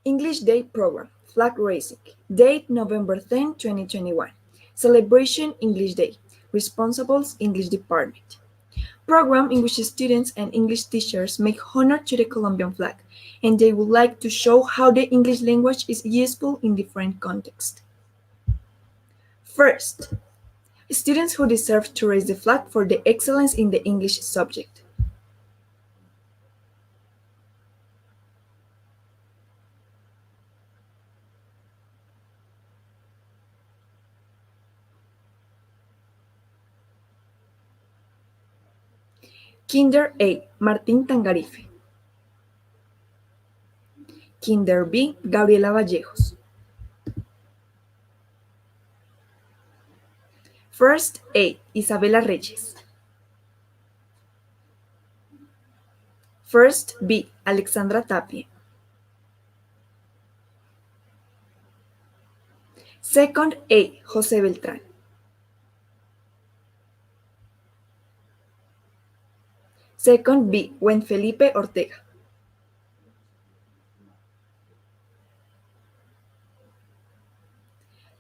English Day Program, Flag Raising, date November 10, 2021. Celebration English Day, Responsibles English Department. Program in which students and English teachers make honor to the Colombian flag, and they would like to show how the English language is useful in different contexts. First, students who deserve to raise the flag for the excellence in the English subject. Kinder A, Martín Tangarife. Kinder B, Gabriela Vallejos. First A, Isabela Reyes. First B, Alexandra Tapie. Second A, José Beltrán. Second B, Juan Felipe Ortega.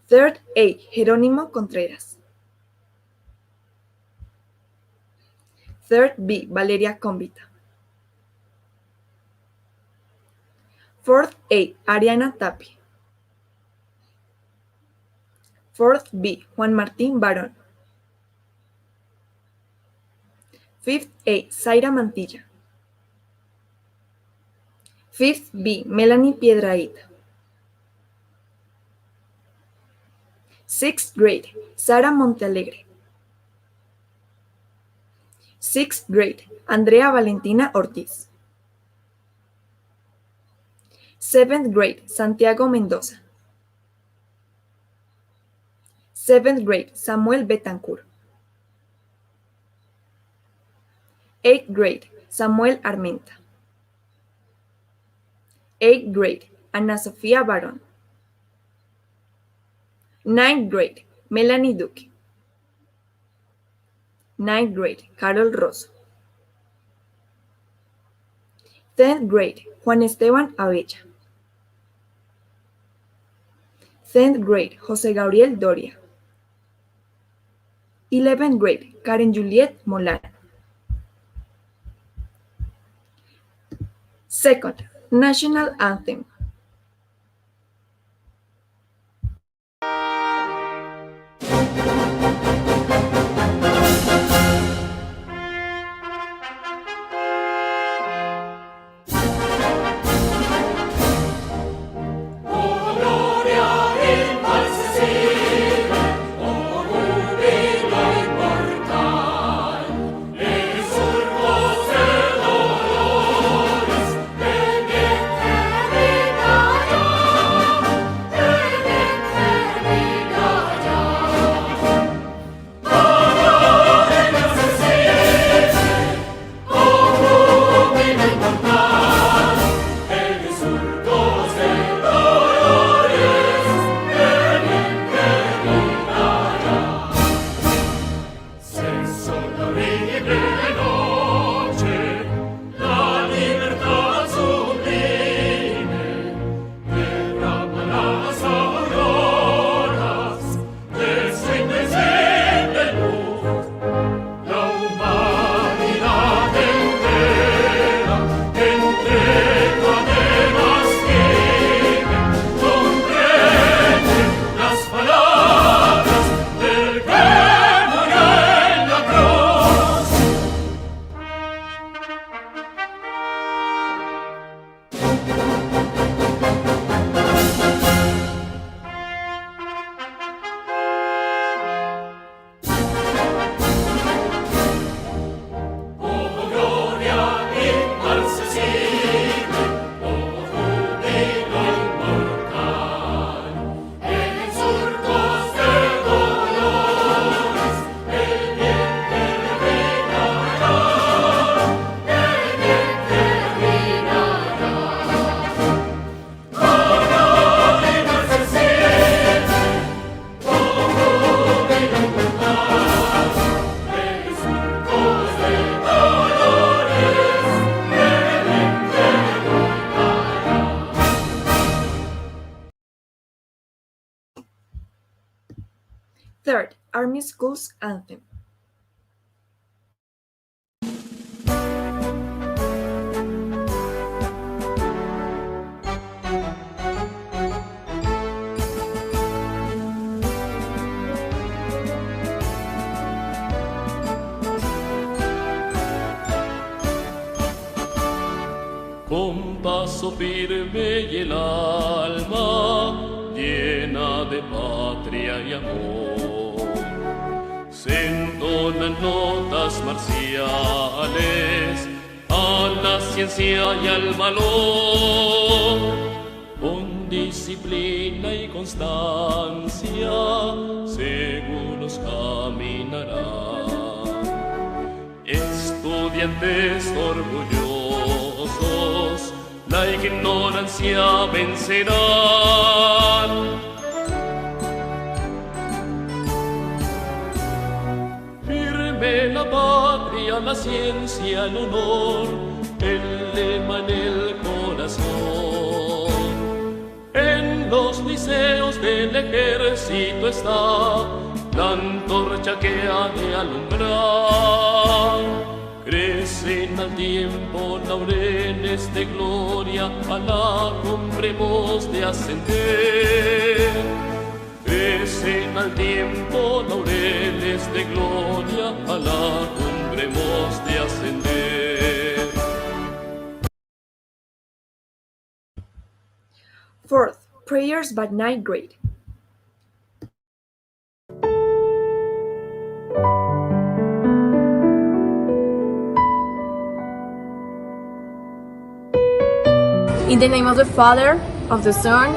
Third A, Jerónimo Contreras. Third B, Valeria Cómbita. Fourth A, Ariana Tapie. Fourth B, Juan Martín Barón. Fifth A, Zaira Mantilla. Fifth B, Melanie Piedrahita. Sixth grade, Sara Montealegre. Sixth grade, Andrea Valentina Ortiz. Seventh grade, Santiago Mendoza. Seventh grade, Samuel Betancourt. Eighth grade, Samuel Armenta. Eighth grade, Ana Sofía Barón. Ninth grade, Melanie Duque. Ninth grade, Carol Rosso. 10th grade, Juan Esteban Abella. 10th grade, José Gabriel Doria. 11th grade, Karen Juliet Molano. Second, National Anthem. Third, Army School's anthem. Con paso firme y el alma llena de patria y amor, se entonan notas marciales a la ciencia y al valor. Con disciplina y constancia seguros caminarán, estudiantes orgullosos la ignorancia vencerán. Firme la patria, la ciencia, el honor, el lema en el corazón. En los liceos del ejército está la antorcha que ha de alumbrar. Crecen al tiempo laureles de gloria, a la cumbre hemos de ascender. Crecen al tiempo laureles de gloria, a la cumbre hemos de ascender. Fourth, Prayers by Ninth Grade. In the name of the Father, of the Son,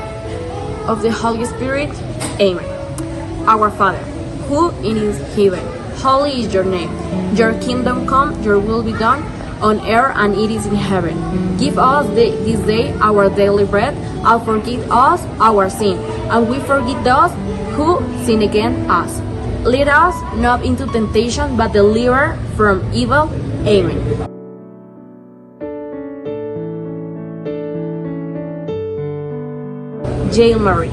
of the Holy Spirit, Amen. Our Father, who is in heaven, holy is your name. Your kingdom come, your will be done, on earth and it is in heaven. Give us this day our daily bread, and forgive us our sin, and we forgive those who sin against us. Lead us not into temptation, but deliver from evil. Amen. Hail Mary,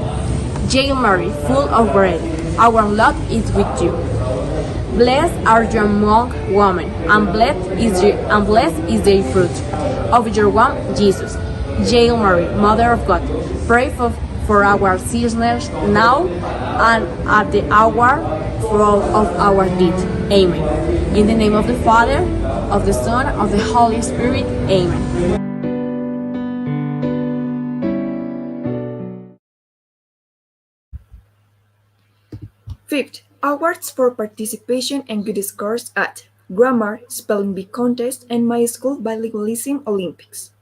full of grace, our Lord is with you. Blessed are you among women, and blessed is the fruit of your womb, Jesus. Hail Mary, Mother of God, pray for our sinners now and at the hour of our death. Amen. In the name of the Father, of the Son, of the Holy Spirit. Amen. Fifth, awards for participation and good scores at Grammar, Spelling Bee Contest, and My School Bilingualism Olympics.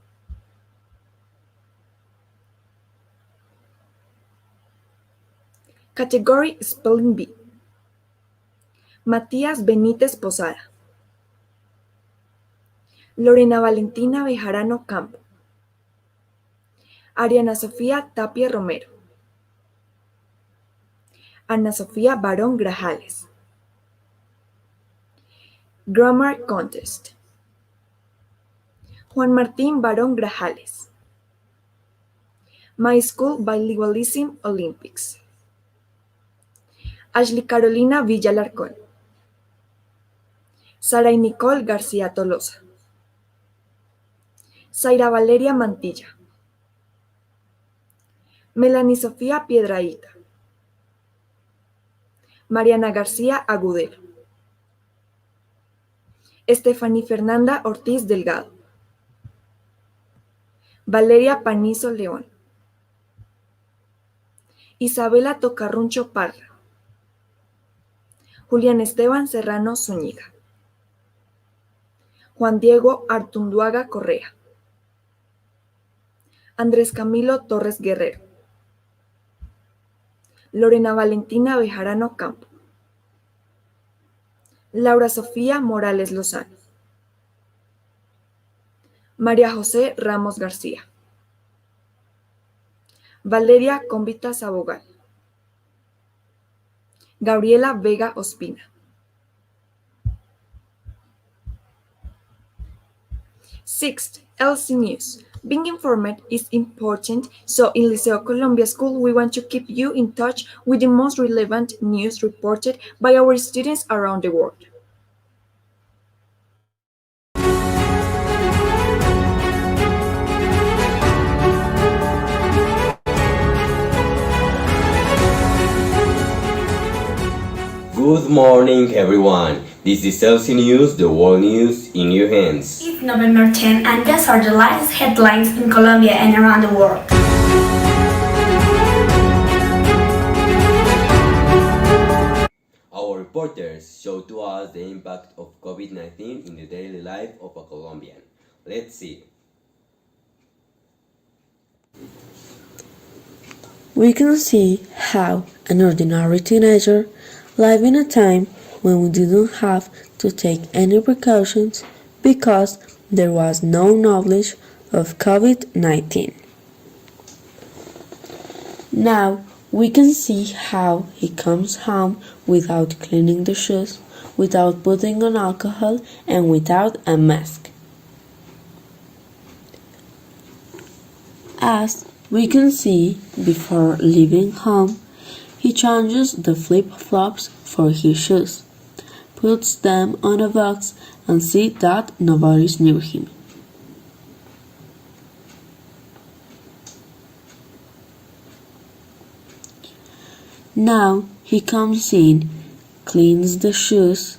Category Spelling Bee. Matías Benítez Posada. Lorena Valentina Bejarano Campo. Ariana Sofía Tapia Romero. Ana Sofía Barón Grajales. Grammar Contest. Juan Martín Barón Grajales. My School Bilingualism Olympics. Ashley Carolina Villalarcón. Sara y Nicole García Tolosa. Zaira Valeria Mantilla. Melanie Sofía Piedrahíta. Mariana García Agudelo. Estefanía Fernanda Ortiz Delgado. Valeria Panizo León. Isabela Tocarruncho Parra. Julián Esteban Serrano Zúñiga. Juan Diego Artunduaga Correa. Andrés Camilo Torres Guerrero. Lorena Valentina Bejarano Campo. Laura Sofía Morales Lozano. María José Ramos García. Valeria Cómbita Sabogal. Gabriela Vega Ospina. Sixth, LC News. Being informed is important, so in Liceo Colombia School, we want to keep you in touch with the most relevant news reported by our students around the world. Good morning, everyone. This is LC News, the world news in your hands. It's November 10 and these are the latest headlines in Colombia and around the world. Our reporters show to us the impact of COVID-19 in the daily life of a Colombian. Let's see. We can see how an ordinary teenager lived in a time when we didn't have to take any precautions because there was no knowledge of COVID-19. Now we can see how he comes home without cleaning the shoes, without putting on alcohol, and without a mask. As we can see, before leaving home, he changes the flip-flops for his shoes, puts them on a box, and sees that nobody's near him. Now he comes in, cleans the shoes,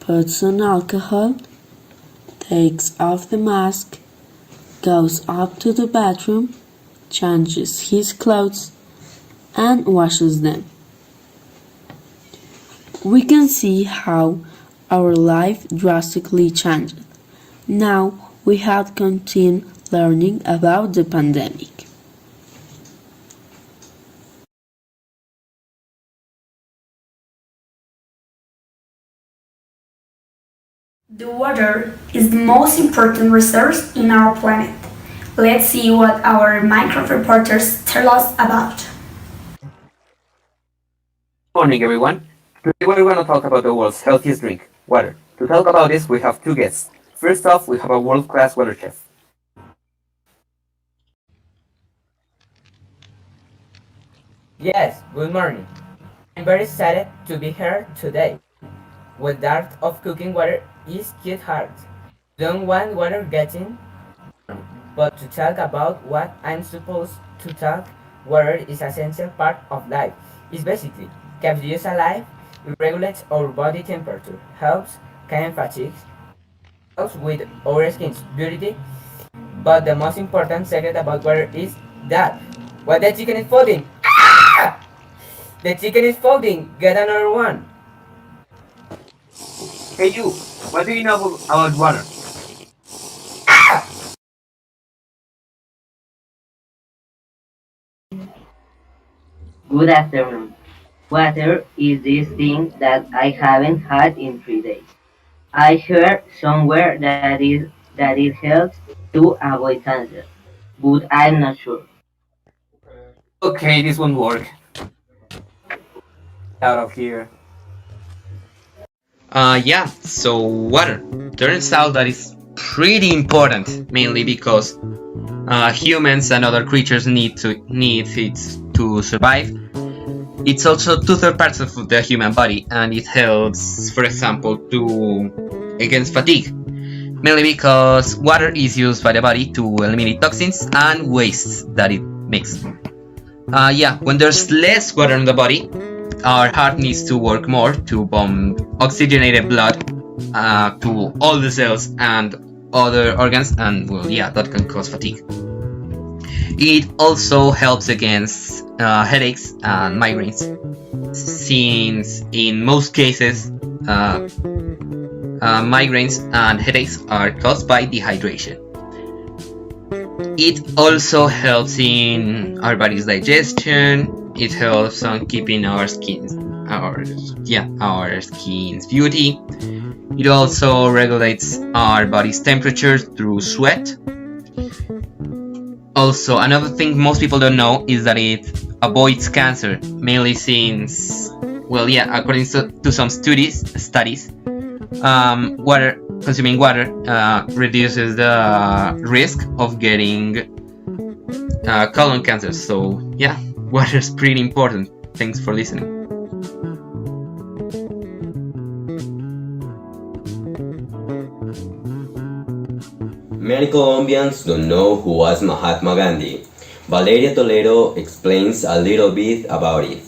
puts on alcohol, takes off the mask, goes up to the bathroom, changes his clothes, and washes them. We can see how our life drastically changed. Now we have continued learning about the pandemic. The water is the most important resource in our planet. Let's see what our Minecraft reporters tell us about. Morning, everyone. Today we're going to talk about the world's healthiest drink, water. To talk about this, we have two guests. First off, we have a world-class water chef. Yes, good morning. I'm very excited to be here today. With the art of cooking water is quite hard. Don't want water getting, but to talk about what I'm supposed to talk, water is an essential part of life. It's basically keeps us alive, it regulates our body temperature, helps calm fatigue, helps with our skin's beauty. But the most important secret about water is that what the chicken is folding. Ah! The chicken is folding. Get another one. Hey you, what do you know about water? Good afternoon. Water is this thing that I haven't had in 3 days. I heard somewhere that it helps to avoid cancer, but I'm not sure. Okay, this won't work. Out of here. So water. Turns out that it's pretty important, mainly because humans and other creatures need it to survive. It's also 2/3 parts of the human body, and it helps, for example, against fatigue. Mainly because water is used by the body to eliminate toxins and wastes that it makes. When there's less water in the body, our heart needs to work more to pump oxygenated blood to all the cells and other organs, and that can cause fatigue. It also helps against headaches and migraines, since in most cases migraines and headaches are caused by dehydration. It also helps in our body's digestion. It helps on keeping our skin's beauty. It also regulates our body's temperature through sweat. Also, another thing most people don't know is that it avoids cancer, mainly since, according to some studies, water consuming water reduces the risk of getting colon cancer. So yeah, water is pretty important. Thanks for listening. Many Colombians don't know who was Mahatma Gandhi. Valeria Toledo explains a little bit about it.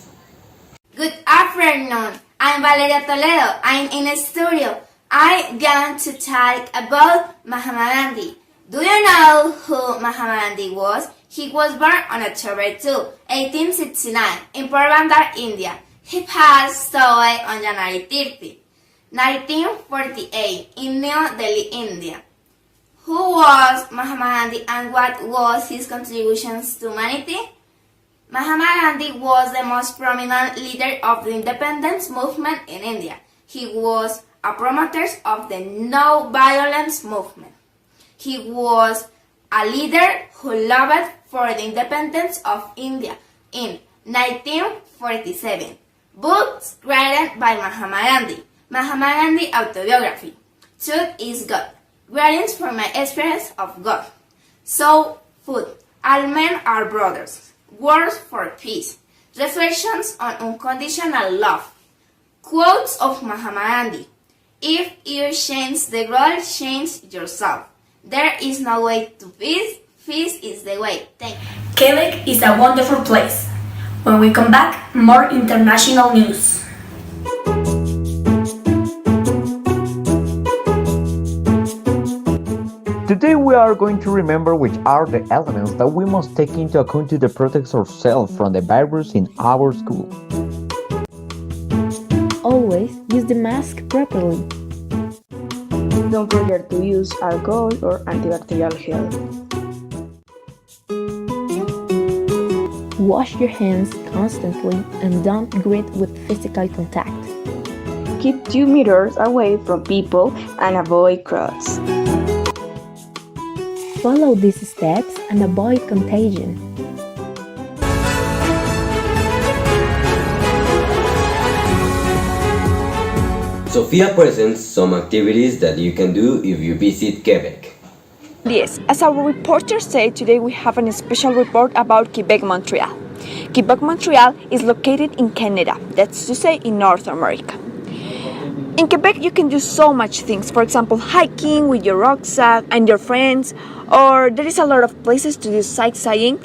Good afternoon. I'm Valeria Toledo. I'm in a studio. I'm going to talk about Mahatma Gandhi. Do you know who Mahatma Gandhi was? He was born on October 2, 1869 in Porbandar, India. He passed away on January 30, 1948 in New Delhi, India. Who was Mahatma Gandhi and what was his contributions to humanity? Mahatma Gandhi was the most prominent leader of the independence movement in India. He was a promoter of the no violence movement. He was a leader who lobbied for the independence of India in 1947. Books written by Mahatma Gandhi. Mahatma Gandhi autobiography. Truth is God. Greetings from my experience of God. So, food. All men are brothers. Words for peace. Reflections on unconditional love. Quotes of Mahatma Gandhi. If you change the world, change yourself. There is no way to peace. Peace is the way. Thank you. Quebec is a wonderful place. When we come back, more international news. Today we are going to remember which are the elements that we must take into account to protect ourselves from the virus in our school. Always use the mask properly. Don't forget to use alcohol or antibacterial gel. Wash your hands constantly and don't greet with physical contact. Keep 2 meters away from people and avoid crowds. Follow these steps and avoid contagion. Sophia presents some activities that you can do if you visit Quebec. Yes, as our reporter said, today we have a special report about Quebec, Montreal. Quebec, Montreal is located in Canada, that's to say in North America. In Quebec, you can do so much things. For example, hiking with your rucksack and your friends, or there is a lot of places to do sightseeing.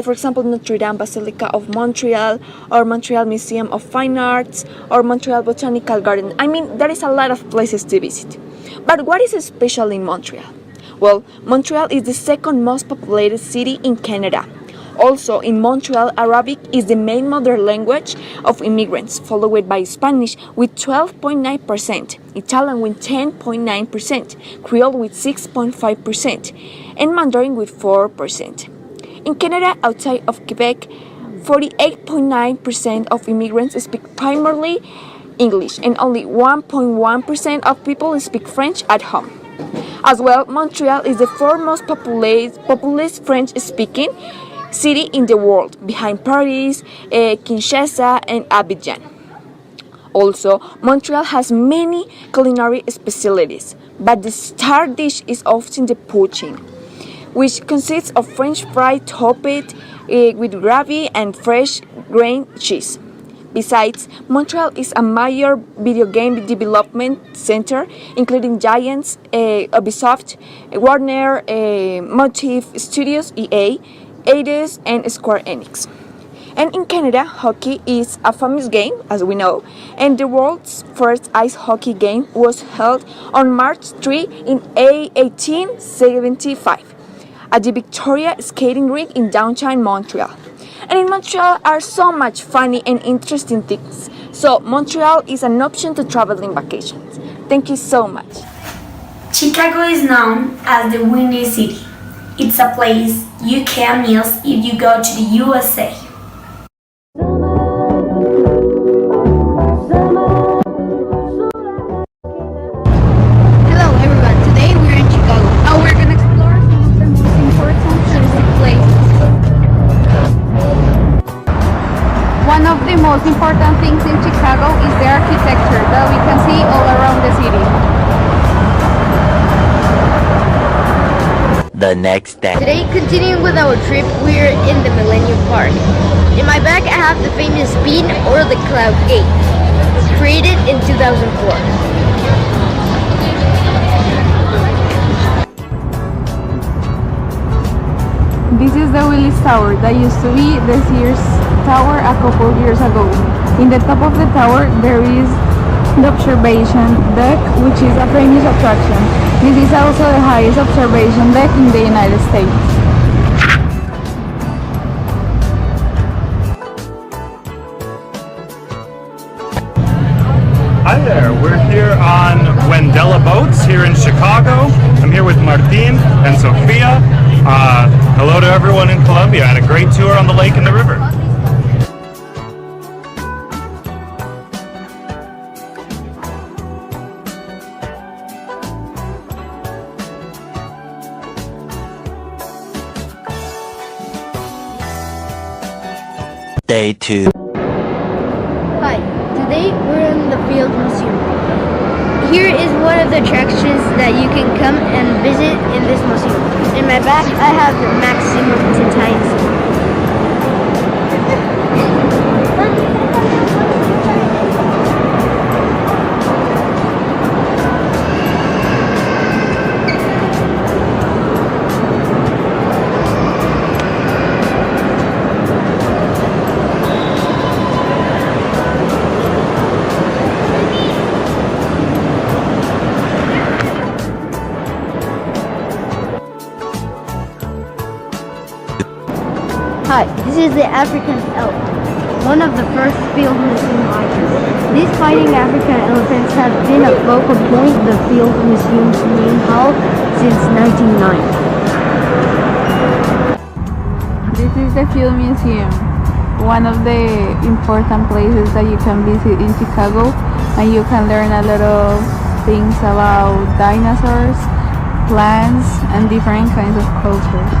For example, Notre Dame Basilica of Montreal, or Montreal Museum of Fine Arts, or Montreal Botanical Garden. I mean, there is a lot of places to visit. But what is special in Montreal? Well, Montreal is the second most populated city in Canada. Also, in Montreal, Arabic is the main mother language of immigrants, followed by Spanish with 12.9%, Italian with 10.9%, Creole with 6.5%, and Mandarin with 4%. In Canada, outside of Quebec, 48.9% of immigrants speak primarily English, and only 1.1% of people speak French at home. As well, Montreal is the fourth most populous French-speaking city in the world, behind Paris, Kinshasa, and Abidjan. Also, Montreal has many culinary specialties, but the star dish is often the poutine, which consists of French fried topped with gravy and fresh grain cheese. Besides, Montreal is a major video game development center, including giants Ubisoft, Warner, Motive Studios, EA, Eidos, and Square Enix. And in Canada, hockey is a famous game, as we know, and the world's first ice hockey game was held on March 3 in 1875 at the Victoria Skating Rink in downtown Montreal. And in Montreal are so much funny and interesting things, so Montreal is an option to travel in vacations. Thank you so much. Chicago is known as the Windy City. It's a place you can miss if you go to the USA. Hello everyone, today we're in Chicago. Now we're gonna explore some of the most important touristic places. One of the most important things in Chicago is the architecture that we can see all around the city. the next day. Today, continuing with our trip, we're in the Millennium Park. In my bag, I have the famous Bean or the Cloud Gate, created in 2004. This is the Willis Tower that used to be the Sears Tower a couple years ago. In the top of the tower there is the observation deck, which is a famous attraction. This is also the highest observation deck in the United States. Hi there, we're here on Wendella Boats here in Chicago. I'm here with Martin and Sofia. Hello to everyone in Colombia and a great tour on the lake and the river. Day 2. Hi, today we're in the Field Museum. Here is one of the attractions that you can come and visit in this museum. In my bag, I have the Maximum Titanus. Hi, this is the African elephant, one of the first field museum items. These fighting African elephants have been a focal point of the Field Museum's main hall since 1990. This is the Field Museum, one of the important places that you can visit in Chicago, and you can learn a lot of things about dinosaurs, plants, and different kinds of cultures.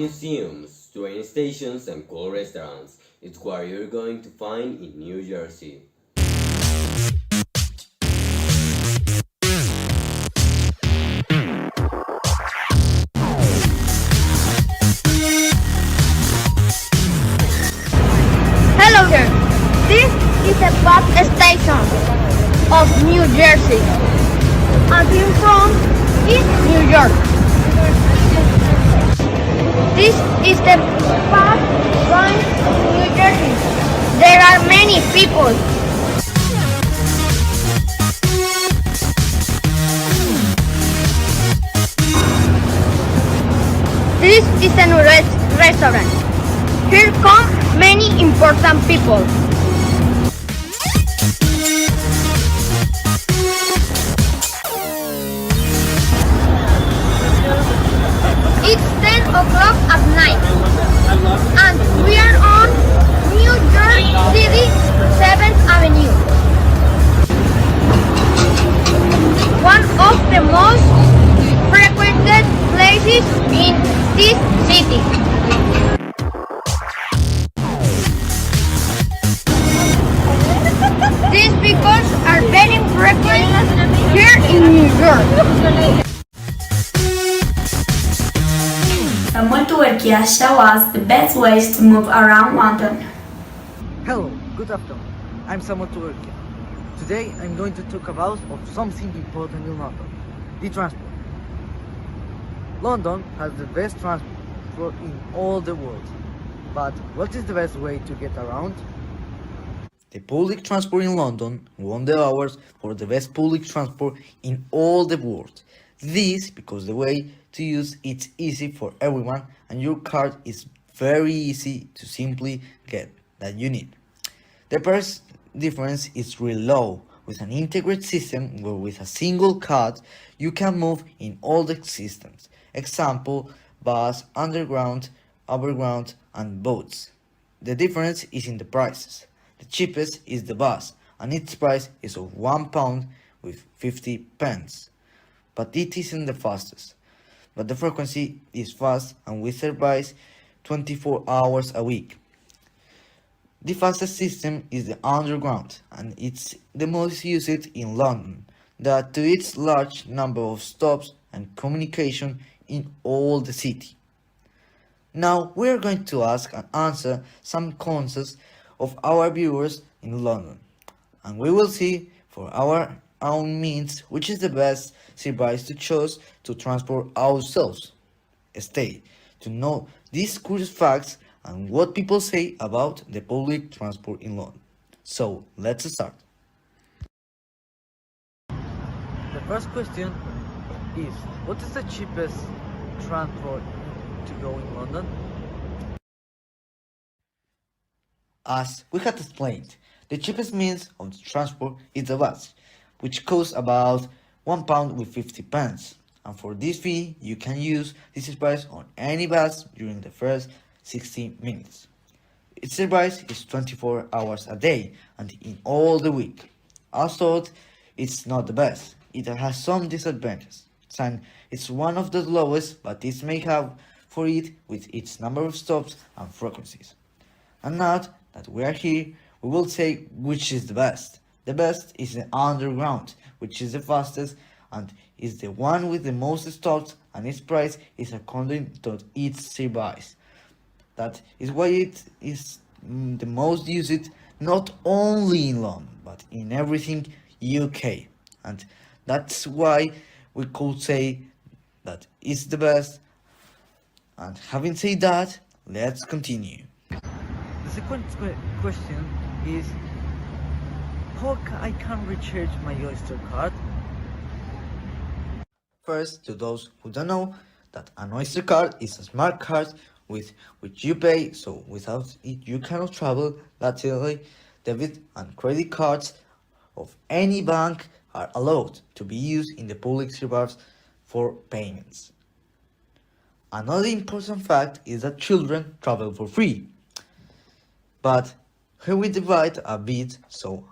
Museums, train stations, and cool restaurants. It's what you're going to find in New Jersey. Hello there. This is the bus station of New Jersey. I'm from East New York. This is the bus line of New Jersey. There are many people. This is a restaurant. Here come many important people. It's 10 o'clock at night, and we are on New York City 7th Avenue. One of the most frequented places in this city. These vehicles are very frequent here in New York. Samuel Tuerquia show us the best ways to move around London. Hello, good afternoon. I'm Samuel Tuerquia. Today I'm going to talk about something important in London, the transport. London has the best transport in all the world. But what is the best way to get around? The public transport in London won the awards for the best public transport in all the world. This because the way to use it's easy for everyone and your card is very easy to simply get that you need. The price difference is really low with an integrated system where with a single card you can move in all the systems. Example, bus, underground, overground and boats. The difference is in the prices. The cheapest is the bus and its price is of £1 with 50 pence. But it isn't the fastest. But the frequency is fast and we service 24 hours a week. The fastest system is the underground and it's the most used in London. that to its large number of stops and communication in all the city. Now we are going to ask and answer some concerns of our viewers in London, and we will see for our own means which is the best service to choose to transport ourselves. Stay to know these curious facts and what people say about the public transport in London. So let's start. The first question is, what is the cheapest transport to go in London? As we had explained, the cheapest means of transport is the bus, which costs about £1 with 50 pence. And for this fee, you can use this service on any bus during the first 60 minutes. Its service is 24 hours a day and in all the week. Also, it's not the best. It has some disadvantages, and it's one of the lowest, but this may have for it with its number of stops and frequencies. And now that we are here, we will say which is the best. The best is the Underground, which is the fastest and is the one with the most stops, and its price is according to its service. That is why it is the most used not only in London but in everything UK, and that's why we could say that it's the best. And having said that, let's continue. The second question is how I can recharge my Oyster card. First, to those who don't know, that an Oyster card is a smart card with which you pay, so without it you cannot travel laterally. Debit and credit cards of any bank are allowed to be used in the public service for payments. Another important fact is that children travel for free. But here we divide a bit, so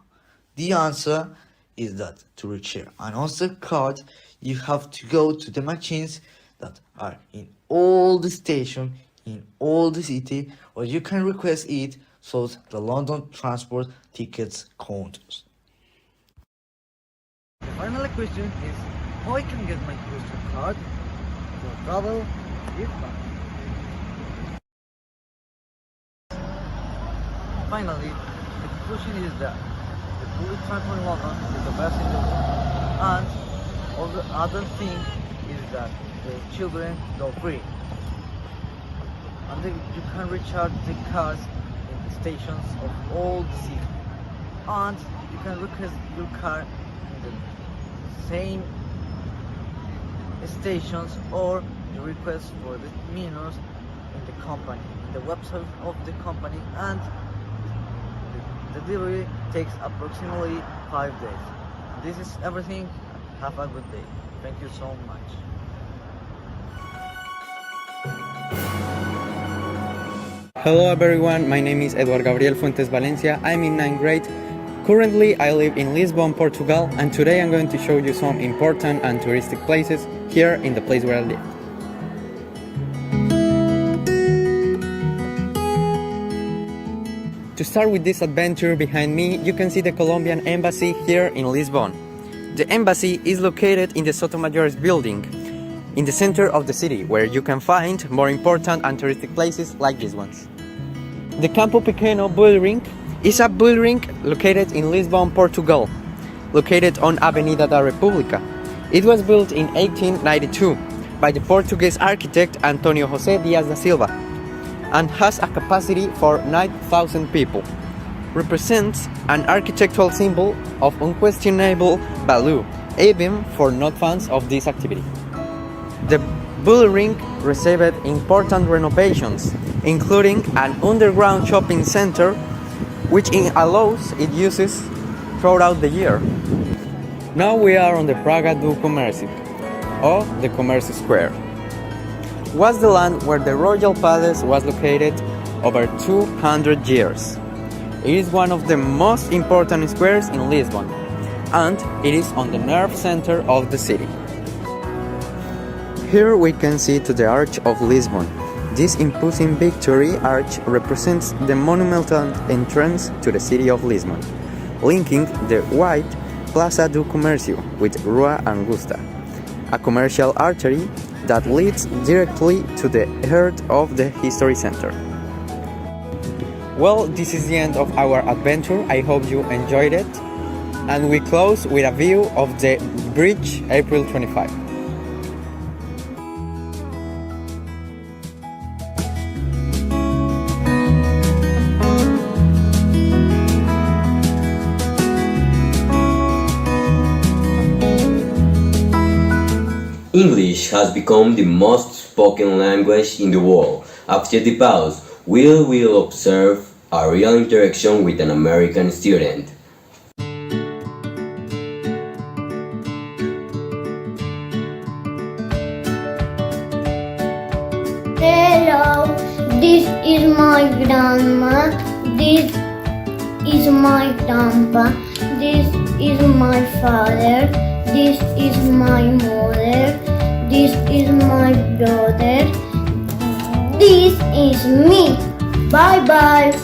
the answer is that to recharge an Oyster card, you have to go to the machines that are in all the stations in all the city, or you can request it through the London Transport Tickets counters. The final question is how I can get my Oyster card for travel with bank. Finally, the conclusion is that the public transport in London is the best in the world, and all the other thing is that the children go free, and then you can recharge the cars in the stations of all the city, and you can request your car in the same stations, or you request for the menus in the company, in the website of the company, and the delivery takes approximately 5 days. This is everything. Have a good day. Thank you so much. Hello everyone, my name is Eduardo Gabriel Fuentes Valencia. I'm in 9th grade. Currently I live in Lisbon, Portugal, and today I'm going to show you some important and touristic places here in the place where I live. To start with this adventure behind me, you can see the Colombian Embassy here in Lisbon. The embassy is located in the Sotomayor's building, in the center of the city, where you can find more important and touristic places like these ones. The Campo Pequeno bull ring is a bull ring located in Lisbon, Portugal, located on Avenida da República. It was built in 1892 by the Portuguese architect Antonio José Dias da Silva and has a capacity for 9,000 people. Represents an architectural symbol of unquestionable value, even for not fans of this activity. The bull ring received important renovations, including an underground shopping center, which allows its uses throughout the year. Now we are on the Praga do Comércio, or the Commerce Square. Was the land where the royal palace was located over 200 years. It is one of the most important squares in Lisbon, and it is on the nerve center of the city. Here we can see to the Arch of Lisbon. This imposing Victory Arch represents the monumental entrance to the city of Lisbon, linking the white Plaza do Comercio with Rua Angusta, a commercial artery that leads directly to the heart of the history center. Well, this is the end of our adventure. I hope you enjoyed it. And we close with a view of the bridge April 25. English has become the most spoken language in the world. After the pause, we will observe a real interaction with an American student. Hello, this is my grandma, this is my grandpa, this is my father, this is my mother, this is my brother, this is me. Bye bye.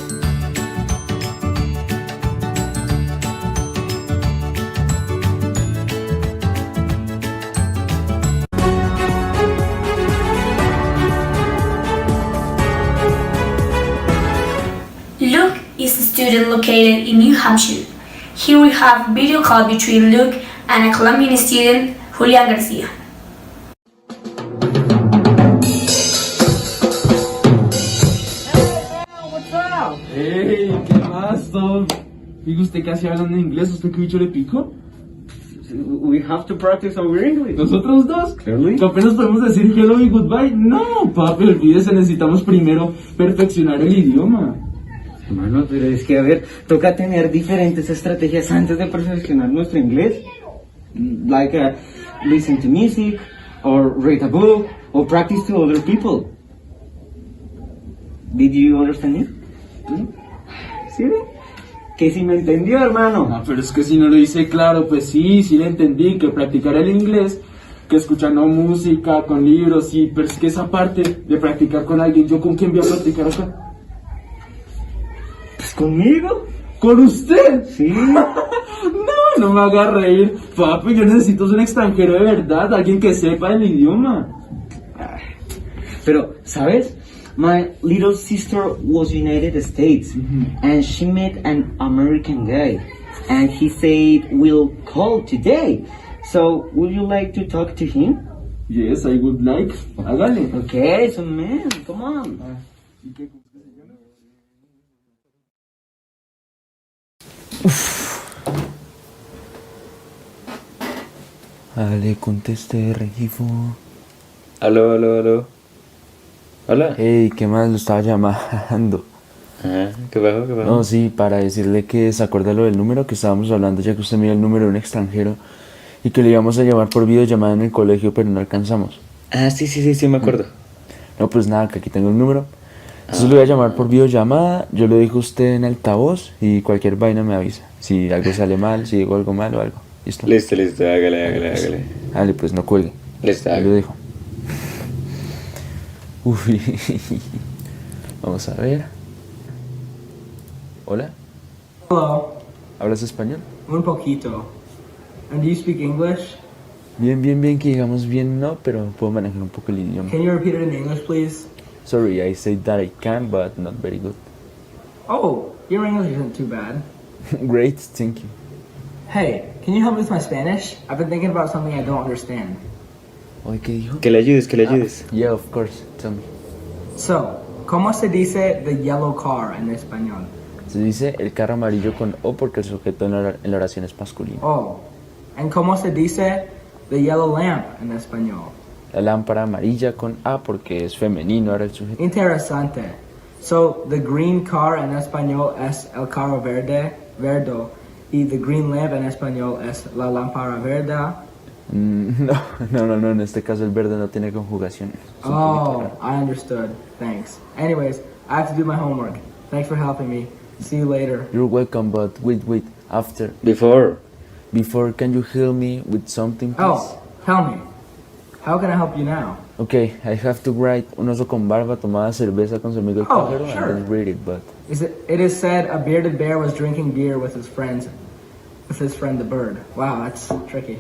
Luke is a student located in New Hampshire. Here we have a video call between Luke and a Colombian student, Julian Garcia. ¡Ey! ¿Qué más, Tom? Digo, ¿usted casi hablando en inglés? ¿Usted qué bicho le picó? We have to practice our English. ¿Nosotros dos? Clearly. ¿Que apenas podemos decir hello y goodbye? No, papi, olvídese, necesitamos primero perfeccionar el idioma. Hermano, pero es que, a ver, toca tener diferentes estrategias antes de perfeccionar nuestro inglés. Like, listen to music, or read a book, or practice to other people. Did you understand it? ¿Sí? Que si me entendió, hermano. No, pero es que si no lo hice claro, pues sí le entendí, que practicar el inglés, que escuchando música, con libros, sí, pero es que esa parte de practicar con alguien, ¿yo con quién voy a practicar acá? Pues conmigo. ¿Con usted? Sí. No me haga reír, papi, yo necesito un extranjero de verdad, alguien que sepa el idioma. Pero, ¿sabes? My little sister was United States, and she met an American guy, and he said we'll call today. So, would you like to talk to him? Yes, I would like. Hágale. Okay, so man, come on. Dale, conteste, Regifo. Aló. Hola. Hey, ¿qué más? Lo estaba llamando. ¿Qué pasó? No, sí, para decirle que se acuerda lo del número que estábamos hablando, ya que usted me dio el número de un extranjero y que le íbamos a llamar por videollamada en el colegio, pero no alcanzamos. Sí, me acuerdo. No, pues nada, que aquí tengo el número. Entonces lo voy a llamar por videollamada, yo lo dejo a usted en altavoz y cualquier vaina me avisa. Si algo sale mal, si digo algo mal o algo. ¿Listo? Listo, hágale. Dale, pues no cuelgue. Listo, Ahí lo dejo. Uy. Vamos a ver. Hola. Hello. ¿Hablas español? Un poquito. And do you speak English? Bien, que digamos bien no, pero puedo manejar un poco el idioma. Can you repeat it in English, please? Sorry, I say that I can, but not very good. Oh, your English isn't too bad. Great, thank you. Hey, can you help me with my Spanish? I've been thinking about something I don't understand. Oye, ¿qué dijo? Que le ayudes. Yeah, of course, tell me. So, ¿cómo se dice the yellow car en español? Se dice el carro amarillo con O porque el sujeto en la oración es masculino. Oh, and ¿cómo se dice the yellow lamp en español? La lámpara amarilla con A porque es femenino, ahora el sujeto. Interesante. So, the green car en español es el carro verdo, y the green lamp en español es la lámpara verde. No, en este caso el verde no tiene conjugación. Oh, I understood. Thanks. Anyways, I have to do my homework. Thanks for helping me. See you later. You're welcome, but wait, after. Before, can you help me with something, please? Oh, tell me. How can I help you now? Okay, I have to write un oso con barba tomaba cerveza con su amigo el pájaro, sure. and then read it, but... It is said a bearded bear was drinking beer with his friends with his friend the bird. Wow, that's tricky.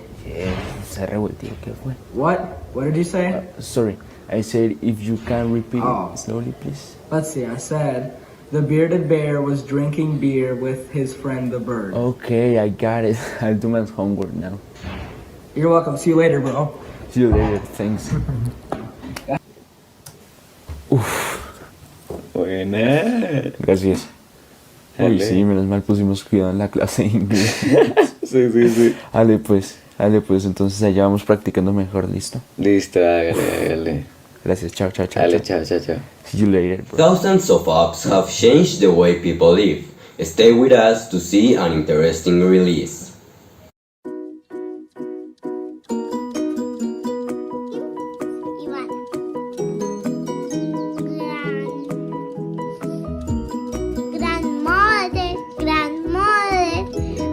Se revolteó, ¿qué fue? What? What did you say? Sorry, I said if you can repeat Oh. it slowly, please. Let's see, I said, the bearded bear was drinking beer with his friend the bird. Okay, I got it. I'll do my homework now. You're welcome. See you later, bro. See you later, thanks. Buena. Gracias. Uy, Dale. sí, menos mal pusimos cuidado en la clase de inglés. Sí. Dale pues, entonces allá vamos practicando mejor, ¿listo? Listo, hágale. Gracias, chao. Dale, chao. See you later, bro. Thousands of apps have changed the way people live. Stay with us to see an interesting release.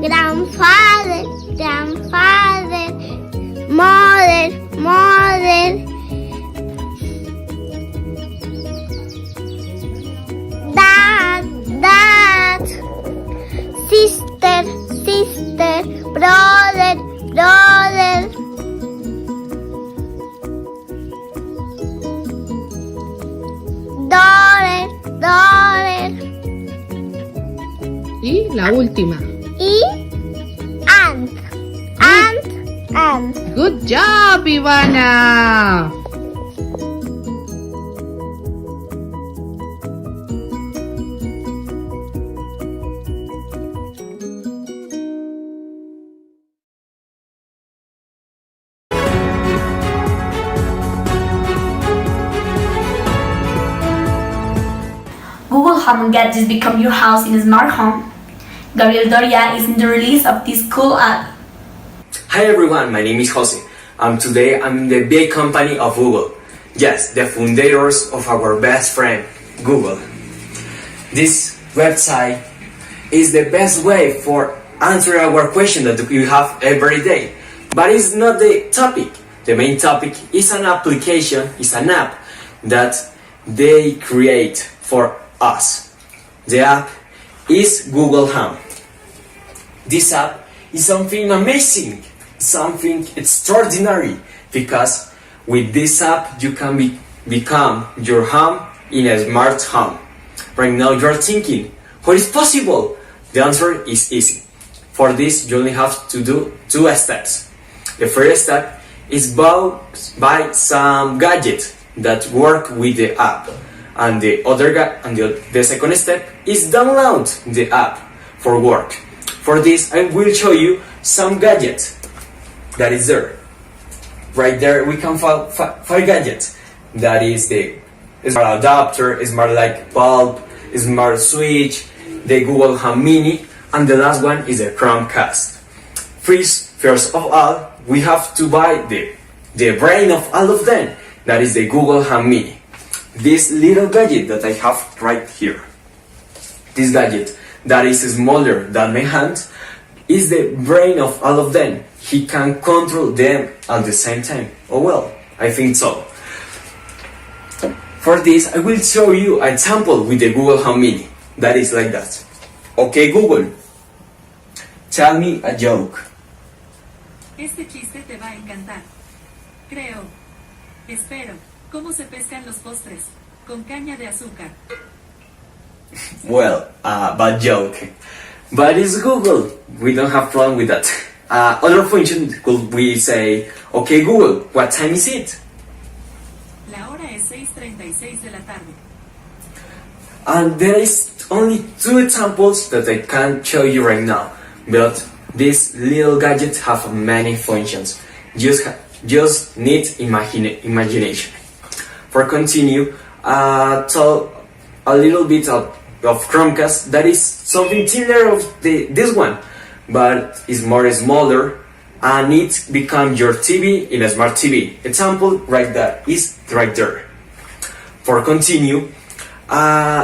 Grandmother, grandfather, mother, dad, sister, brother, daughter. Y la última. Y aunt. Good job, Ivana. Google Home and Gadgets become your house in a smart home. Gabriel Doria is in the release of this cool app. Hi everyone, my name is Jose. Today I'm in the big company of Google. Yes, the founders of our best friend, Google. This website is the best way for answering our question that you have every day. But it's not the topic. The main topic is an application, is an app that they create for us. The app is Google Home. This app is something amazing, something extraordinary, because with this app you can become your home in a smart home. Right now you're thinking, what is possible? The answer is easy. For this you only have to do 2 steps. The first step is buy some gadget that work with the app. And the second step is download the app for work. For this, I will show you some gadgets that is there. Right there, we can find 5 gadgets. That is the smart adapter, smart light bulb, smart switch, the Google Home Mini, and the last one is a Chromecast. First of all, we have to buy the brain of all of them. That is the Google Home Mini. This little gadget that I have right here. This gadget that is smaller than my hand is the brain of all of them. He can control them at the same time. Oh well, I think so. For this, I will show you an example with the Google Home Mini. That is like that. Okay Google, tell me a joke. Este chiste te va a encantar. Creo. Espero. ¿Cómo se pescan los postres? Con caña de azúcar. Well, bad joke. But it's Google. We don't have problem with that. Other function could we say, okay Google, what time is it? La hora es 6:36 de la tarde. And there is only 2 examples that I can't show you right now. But these little gadgets have many functions. Just need imagination. For continue, talk a little bit of Chromecast. That is something similar of this one, but it's more smaller, and it becomes your TV in a smart TV. Example right there is right there. For continue,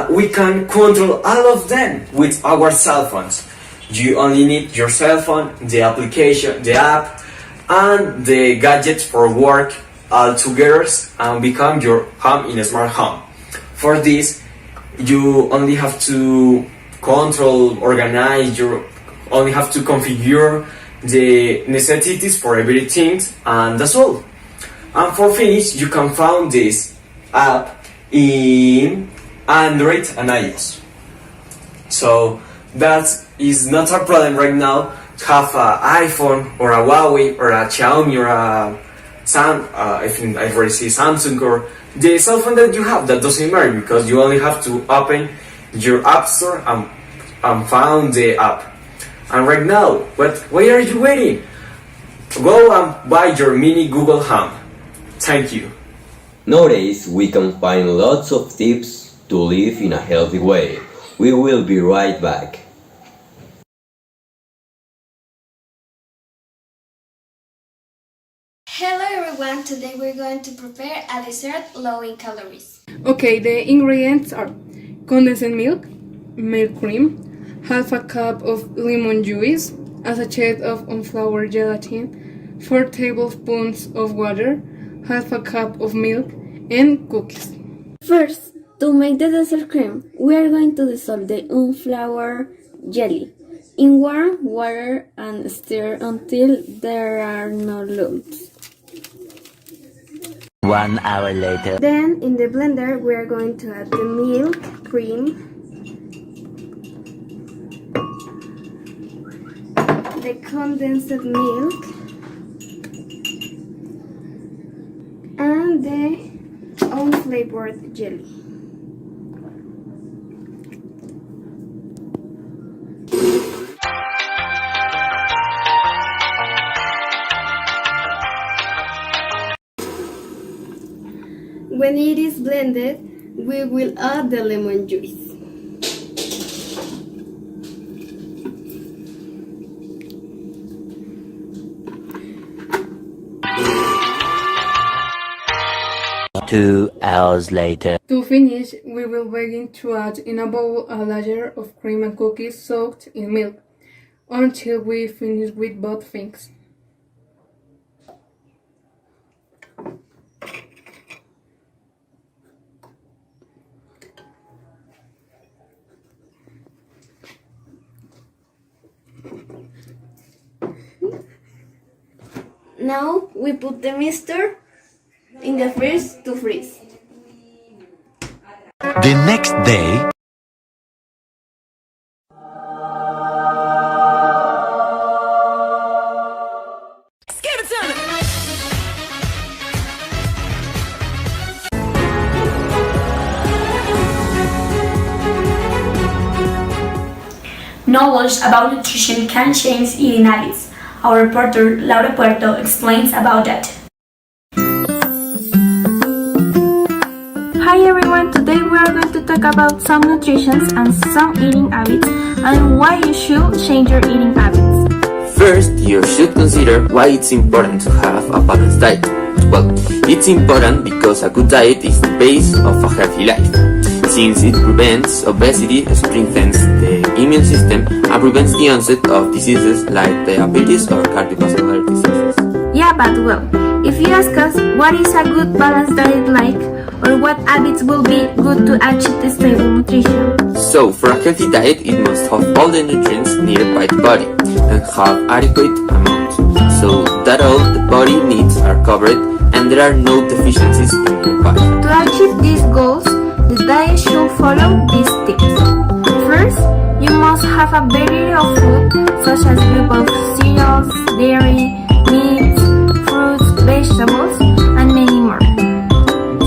we can control all of them with our cell phones. You only need your cell phone, the application, the app, and the gadgets for work all together and become your home in a smart home. For this, you only have to control, organize only have to configure the necessities for everything, and that's all. And for finish, you can find this app in Android and iOS. So that is not a problem right now to have an iPhone or a Huawei or a Xiaomi or a I think I've already seen Samsung or the cell phone that you have. That doesn't matter because you only have to open your app store and find the app. And right now, why are you waiting? Go and buy your mini Google Home. Thank you. Nowadays, we can find lots of tips to live in a healthy way. We will be right back. Hello everyone, today we're going to prepare a dessert low in calories. Okay, the ingredients are condensed milk, milk cream, half a cup of lemon juice, a sachet of unflavored gelatin, 4 tablespoons of water, half a cup of milk, and cookies. First, to make the dessert cream, we are going to dissolve the unflavored jelly in warm water and stir until there are no lumps. 1 hour later. Then in the blender we are going to add the milk, cream, the condensed milk, and the unflavored jelly. When it is blended, we will add the lemon juice. Two hours later. To finish, we will begin to add in a bowl a layer of cream and cookies soaked in milk until we finish with both things. Now we put the mixture in the fridge to freeze. The next day. Knowledge about nutrition can change eating habits. Our reporter Laura Puerto explains about that. Hi everyone, today we are going to talk about some nutrition and some eating habits and why you should change your eating habits. First, you should consider why it's important to have a balanced diet. Well, it's important because a good diet is the base of a healthy life, since it prevents obesity, strengthens the immune system, and prevents the onset of diseases like diabetes or cardiovascular diseases. Yeah, but well, if you ask us what is a good balanced diet like, or what habits will be good to achieve the stable nutrition. So, for a healthy diet, it must have all the nutrients needed by the body, and have adequate amount, so that all the body needs are covered, and there are no deficiencies in your body. To achieve these goals, the diet should follow these tips. First, you must have a variety of food such as group of cereals, dairy, meats, fruits, vegetables, and many more.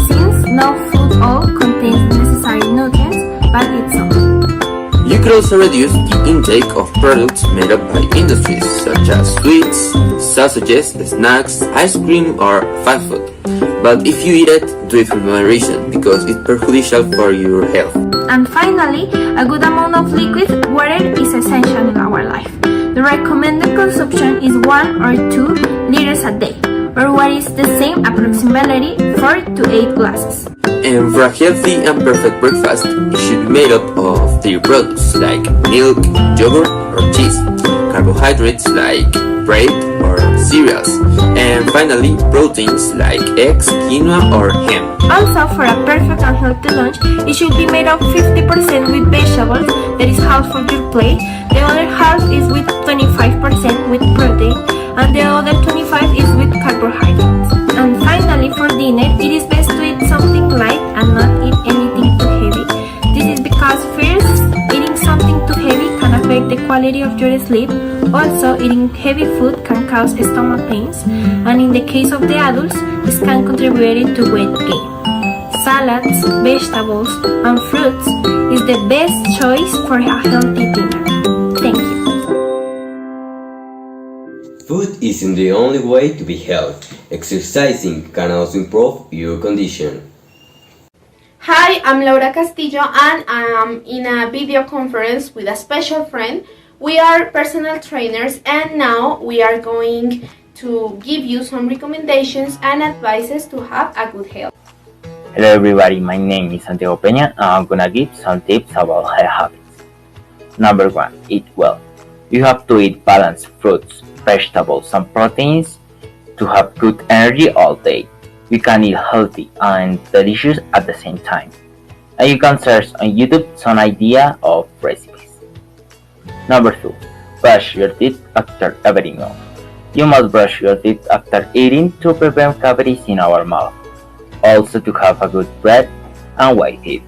Since no food all contains the necessary nutrients by itself. You could also reduce the intake of products made up by industries such as sweets, sausages, snacks, ice cream, or fast food. But if you eat it, do it with moderation because it's prejudicial for your health. And finally, a good amount of liquid water is essential in our life. The recommended consumption is 1 or 2 liters a day, or what is the same approximately 4 to 8 glasses. And for a healthy and perfect breakfast, it should be made up of dairy products like milk, yogurt, or cheese, carbohydrates like bread or cereals, and finally proteins like eggs, quinoa or ham. Also, for a perfect and healthy lunch, it should be made of 50% with vegetables, that is half of your plate, the other half is with 25% with protein, and the other 25% is with carbohydrates. And finally, for dinner, it is best to eat something light and not eat anything too heavy. This is because first, eating something too heavy can affect the quality of your sleep. Also, eating heavy food can cause stomach pains, and in the case of the adults, this can contribute to weight gain. Salads, vegetables, and fruits is the best choice for a healthy dinner. Thank you. Food isn't the only way to be healthy. Exercising can also improve your condition. Hi, I'm Laura Castillo and I'm in a video conference with a special friend. We are personal trainers and now we are going to give you some recommendations and advices to have a good health. Hello everybody, my name is Santiago Peña and I'm gonna give some tips about health habits. Number 1, eat well. You have to eat balanced fruits, vegetables and proteins to have good energy all day. You can eat healthy and delicious at the same time. And you can search on YouTube some idea of recipes. Number 2, brush your teeth after every meal. You must brush your teeth after eating to prevent cavities in our mouth. Also, to have a good breath and white teeth,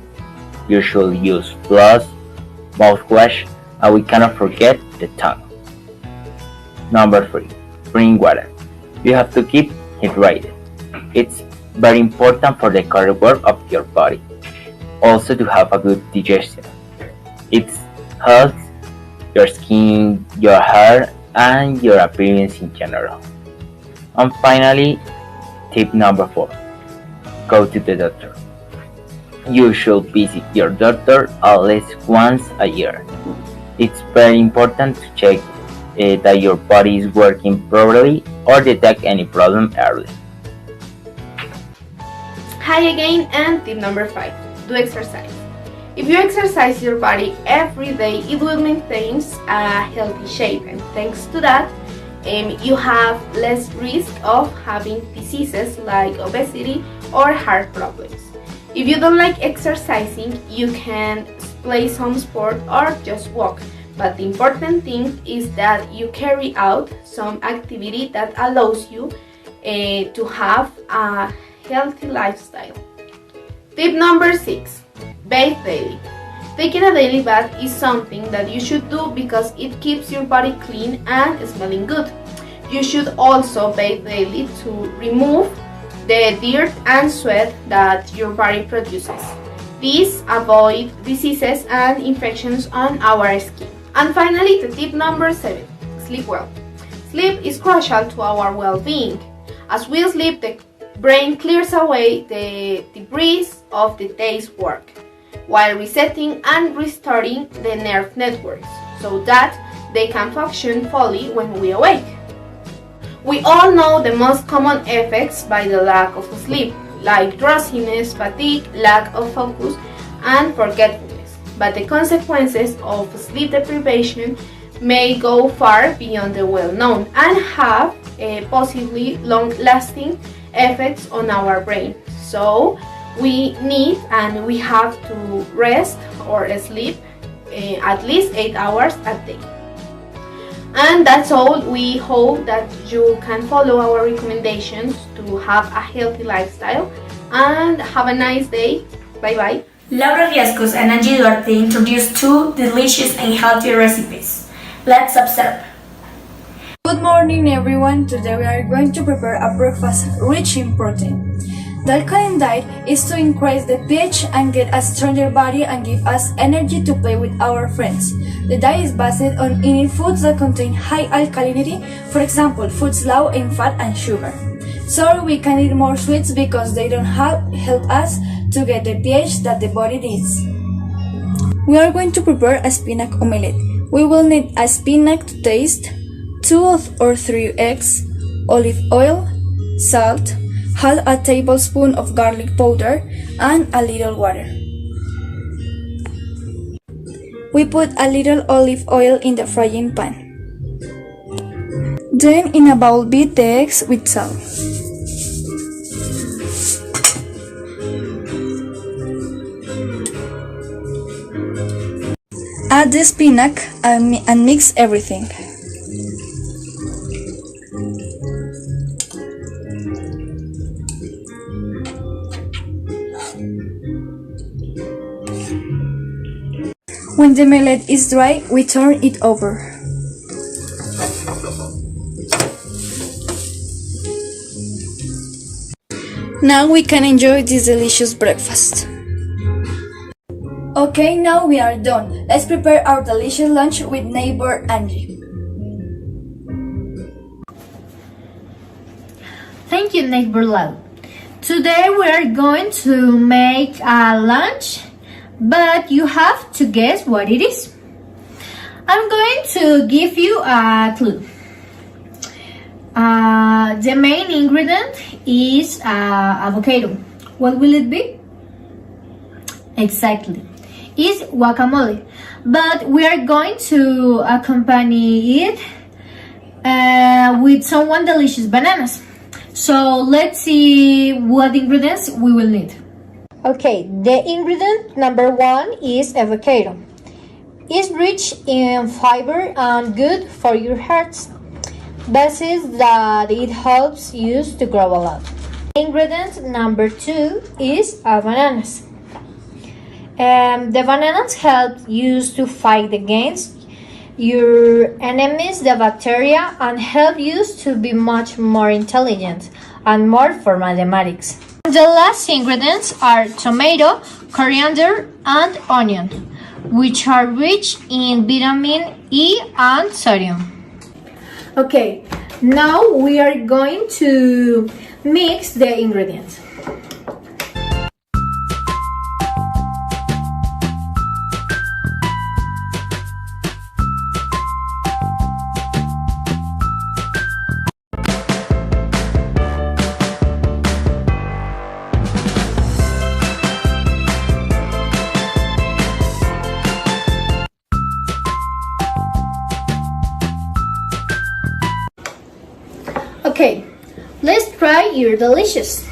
you should use floss, mouthwash, and we cannot forget the tongue. Number 3, drink water. You have to keep hydrated. It's very important for the correct work of your body. Also, to have a good digestion. It helps your skin, your hair, and your appearance in general. And finally, tip number 4, go to the doctor. You should visit your doctor at least once a year. It's very important to check that your body is working properly or detect any problem early. Hi again, and tip number 5, do exercise. If you exercise your body every day, it will maintain a healthy shape, and thanks to that, you have less risk of having diseases like obesity or heart problems. If you don't like exercising, you can play some sport or just walk, but the important thing is that you carry out some activity that allows you to have a healthy lifestyle. Tip number 6, bathe daily. Taking a daily bath is something that you should do because it keeps your body clean and smelling good. You should also bathe daily to remove the dirt and sweat that your body produces. These avoid diseases and infections on our skin. And finally, the tip number 7, sleep well. Sleep is crucial to our well-being. As we sleep, the brain clears away the debris of the day's work, while resetting and restoring the nerve networks so that they can function fully when we awake. We all know the most common effects by the lack of sleep, like drowsiness, fatigue, lack of focus, and forgetfulness. But the consequences of sleep deprivation may go far beyond the well-known and have possibly long-lasting effects on our brain. So we need and we have to rest or sleep at least 8 hours a day. And that's all. We hope that you can follow our recommendations to have a healthy lifestyle, and have a nice day. Bye bye. Laura Riascos and Angie Duarte introduced 2 delicious and healthy recipes. Let's observe. Good morning everyone. Today we are going to prepare a breakfast rich in protein. The alkaline diet is to increase the pH and get a stronger body and give us energy to play with our friends. The diet is based on eating foods that contain high alkalinity, for example, foods low in fat and sugar. So we can eat more sweets because they don't help us to get the pH that the body needs. We are going to prepare a spinach omelette. We will need a spinach to taste, 2 or 3 eggs, olive oil, salt, half a tablespoon of garlic powder, and a little water. We put a little olive oil in the frying pan. Then in a bowl beat the eggs with salt. Add the spinach and mix everything. When the millet is dry, we turn it over. Now we can enjoy this delicious breakfast. Okay, now we are done. Let's prepare our delicious lunch with neighbor Angie. Thank you, neighbor Lau. Today we are going to make a lunch, but you have to guess what it is. I'm going to give you a clue. The main ingredient is avocado. What will it be? Exactly. It's guacamole. But we are going to accompany it with some delicious bananas. So let's see what ingredients we will need. Okay, the ingredient number 1 is avocado. It's rich in fiber and good for your heart. Basis that it helps you to grow a lot. Ingredient number 2 is bananas. The bananas help you to fight against your enemies, the bacteria, and help you to be much more intelligent and more for mathematics. The last ingredients are tomato, coriander, and onion, which are rich in vitamin E and sodium. Okay, now we are going to mix the ingredients. Okay, let's try your delicious.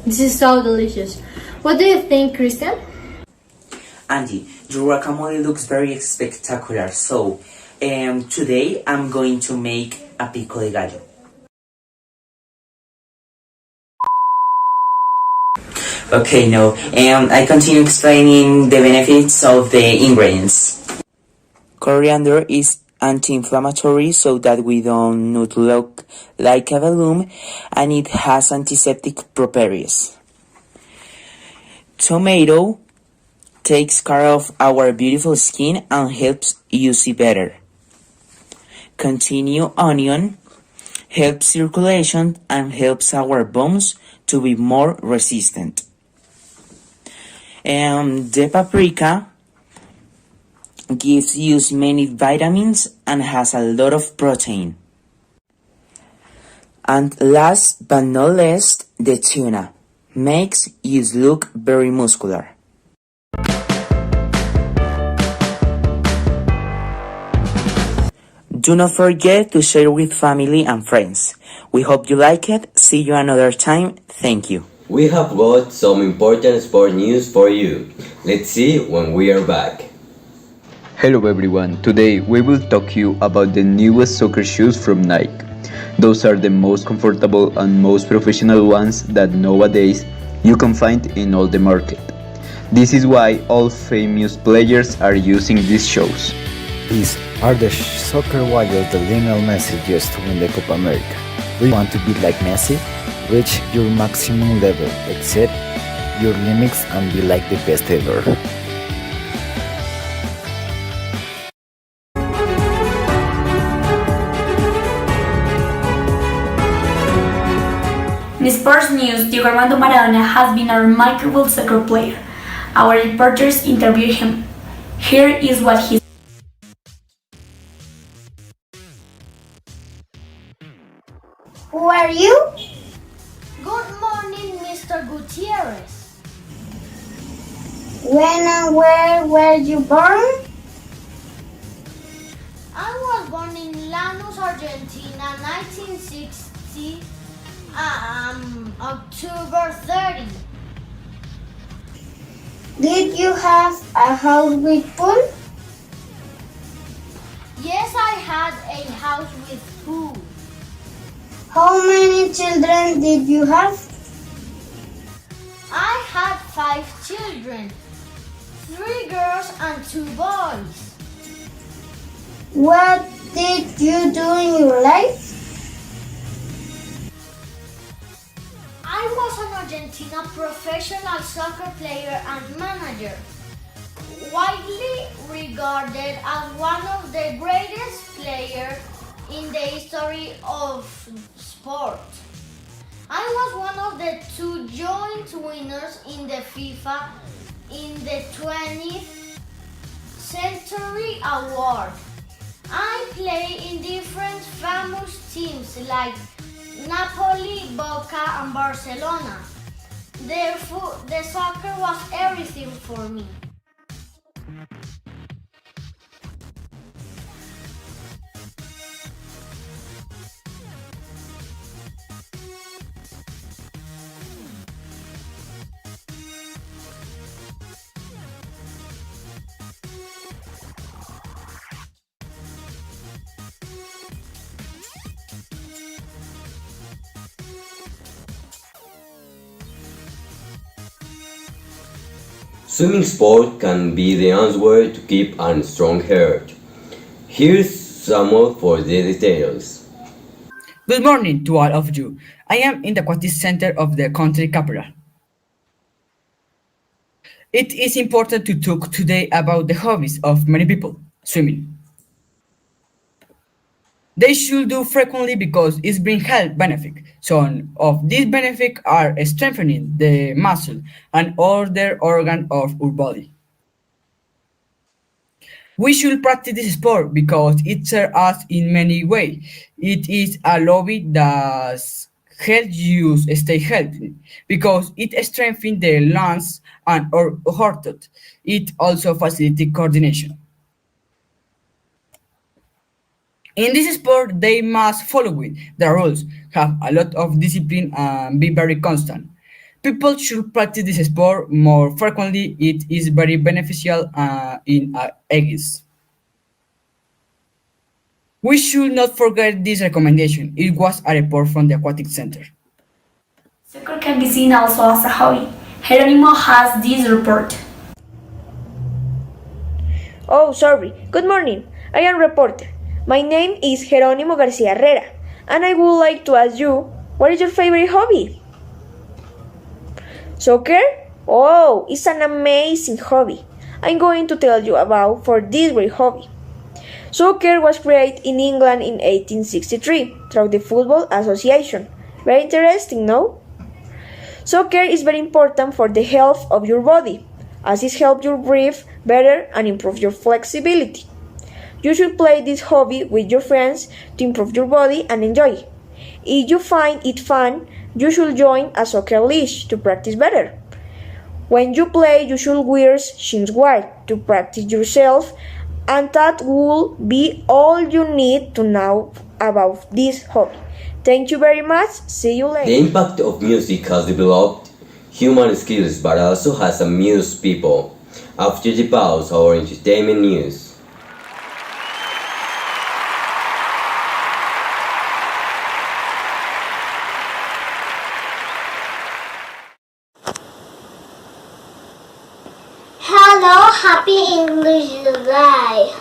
This is so delicious. What do you think, Christian? Angie, your guacamole looks very spectacular, so today I'm going to make a pico de gallo. Okay, now I continue explaining the benefits of the ingredients. Coriander is anti-inflammatory so that we don't not look like a balloon, and it has antiseptic properties. Tomato takes care of our beautiful skin and helps you see better. Continue onion helps circulation and helps our bones to be more resistant. And the paprika gives you many vitamins and has a lot of protein. And last but not least, the tuna makes you look very muscular. Do not forget to share with family and friends. We hope you like it. See you another time. Thank you. We have got some important sport news for you. Let's see when we are back. Hello everyone, today we will talk to you about the newest soccer shoes from Nike. Those are the most comfortable and most professional ones that nowadays you can find in all the market. This is why all famous players are using these shoes. These are the soccer warriors that Lionel Messi used to win the Copa America. Do you want to be like Messi? Reach your maximum level, exceed your limits and be like the best ever. In sports news, Diego Armando Maradona has been a remarkable soccer player. Our reporters interviewed him. Here is what he said. Who are you? Good morning, Mr. Gutierrez. When and where were you born? I was born in Lanús, Argentina, 1960, October 30. Did you have a house with pool? Yes, I had a house with pool. How many children did you have? I had 5 children, 3 girls and 2 boys. What did you do in your life? I was an Argentina professional soccer player and manager, widely regarded as one of the greatest players in the history of sport. I was one of the 2 joint winners in the FIFA in the 20th Century Award. I play in different famous teams like Napoli, Boca and Barcelona. Therefore, the soccer was everything for me. Swimming sport can be the answer to keep a strong heart. Here's Samuel for the details. Good morning to all of you. I am in the aquatic center of the country capital. It is important to talk today about the hobbies of many people, swimming. They should do frequently because it brings health benefits. Some of these benefits are strengthening the muscle and other organs of our body. We should practice this sport because it serves us in many ways. It is a hobby that helps you stay healthy because it strengthens the lungs and our heart. It also facilitates coordination. In this sport, they must follow the rules, have a lot of discipline, and be very constant. People should practice this sport more frequently. It is very beneficial in ages. We should not forget this recommendation. It was a report from the Aquatic Center. Soccer can be seen also as a hobby. Jeronimo has this report. Oh, sorry. Good morning. I am reporter. My name is Jerónimo García Herrera, and I would like to ask you, what is your favorite hobby? Soccer? Oh, it's an amazing hobby. I'm going to tell you about for this great hobby. Soccer was created in England in 1863 through the Football Association. Very interesting, no? Soccer is very important for the health of your body, as it helps you breathe better and improve your flexibility. You should play this hobby with your friends to improve your body and enjoy. If you find it fun, you should join a soccer league to practice better. When you play, you should wear shin guard to practice yourself, and that will be all you need to know about this hobby. Thank you very much. See you later. The impact of music has developed human skills but also has amused people. After the pause, our entertainment news. Hello, happy English Day.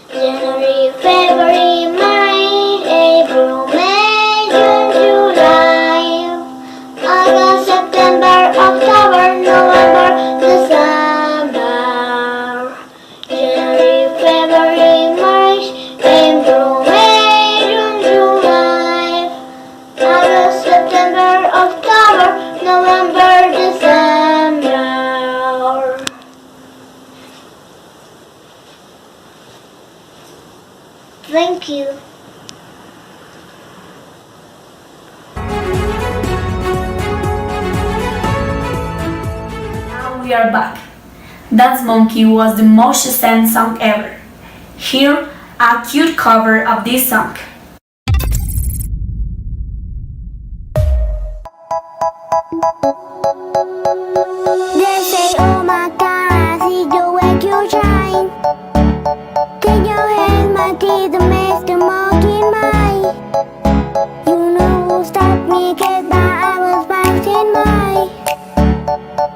January, February, March, April, May, June, July, August, September, October, November, December. January, February, March, April, May, June, July, August, September, October, November, December. Thank you. we are back. Dance Monkey was the most listened song ever. Here, a cute cover of this song. They say, oh my God, I see the way you shine. Can you help my teeth to make the monkey mine? You know who stopped me, cause I was passing by.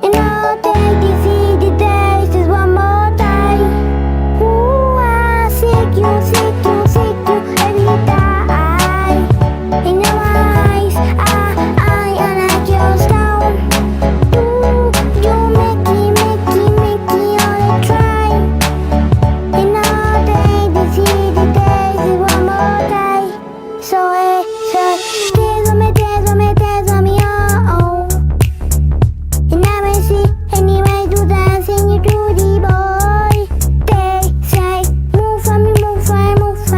And I'll take this easy days just one more time. Ooh, I seek you every time. In your eyes, I like your stone. You make me all the time. And I'll take this easy days just one more time. So dance with me, oh. You never see any way to dance and you do the boy. They say, move for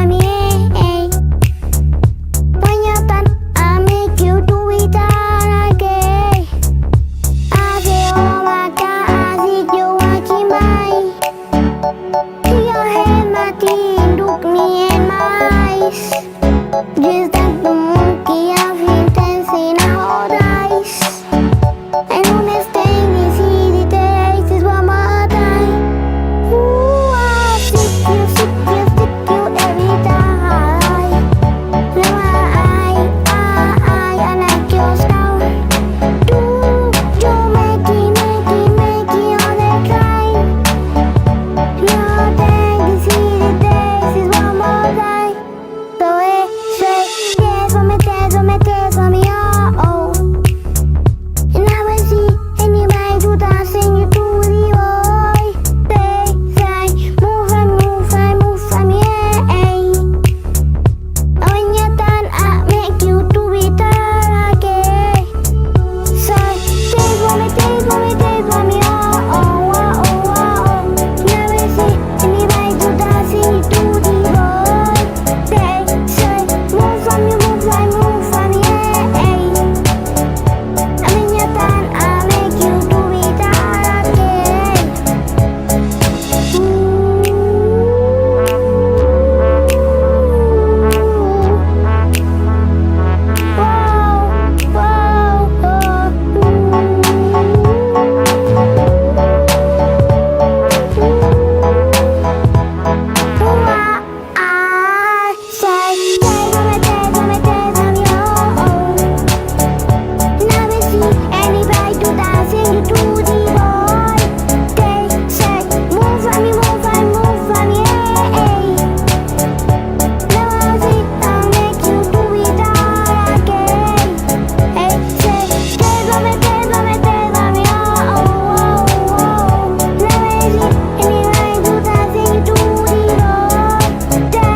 me, eh. When you're done, I'll make you do it all again. I say, oh my God, I see you watching mine. Your head, my teeth, look me in my eyes. Just like the monkey, I feel dancing all eyes. And on this thing is easy days is one more time. Ooh, I stick you every time. Now I like your style. You make it all the time. Your thing is easy days is one more time. So say dance for me, oh. And I will see anybody do dancing you do the boy. They say, move for me, eh. And when you're done, I make you do it all again. So dance for me, oh. And I will see anybody do dancing you do the boy. They say, move for me, eh. And when you're done, I'll make you do it all again. I say, dance for me, oh. And I will see anybody do dancing you do the boy. They say, move for me, eh. Now I'll see, I'll make you do it all again. Hey, say, dance for me, oh. Now I see anybody do dancing you do the boy. They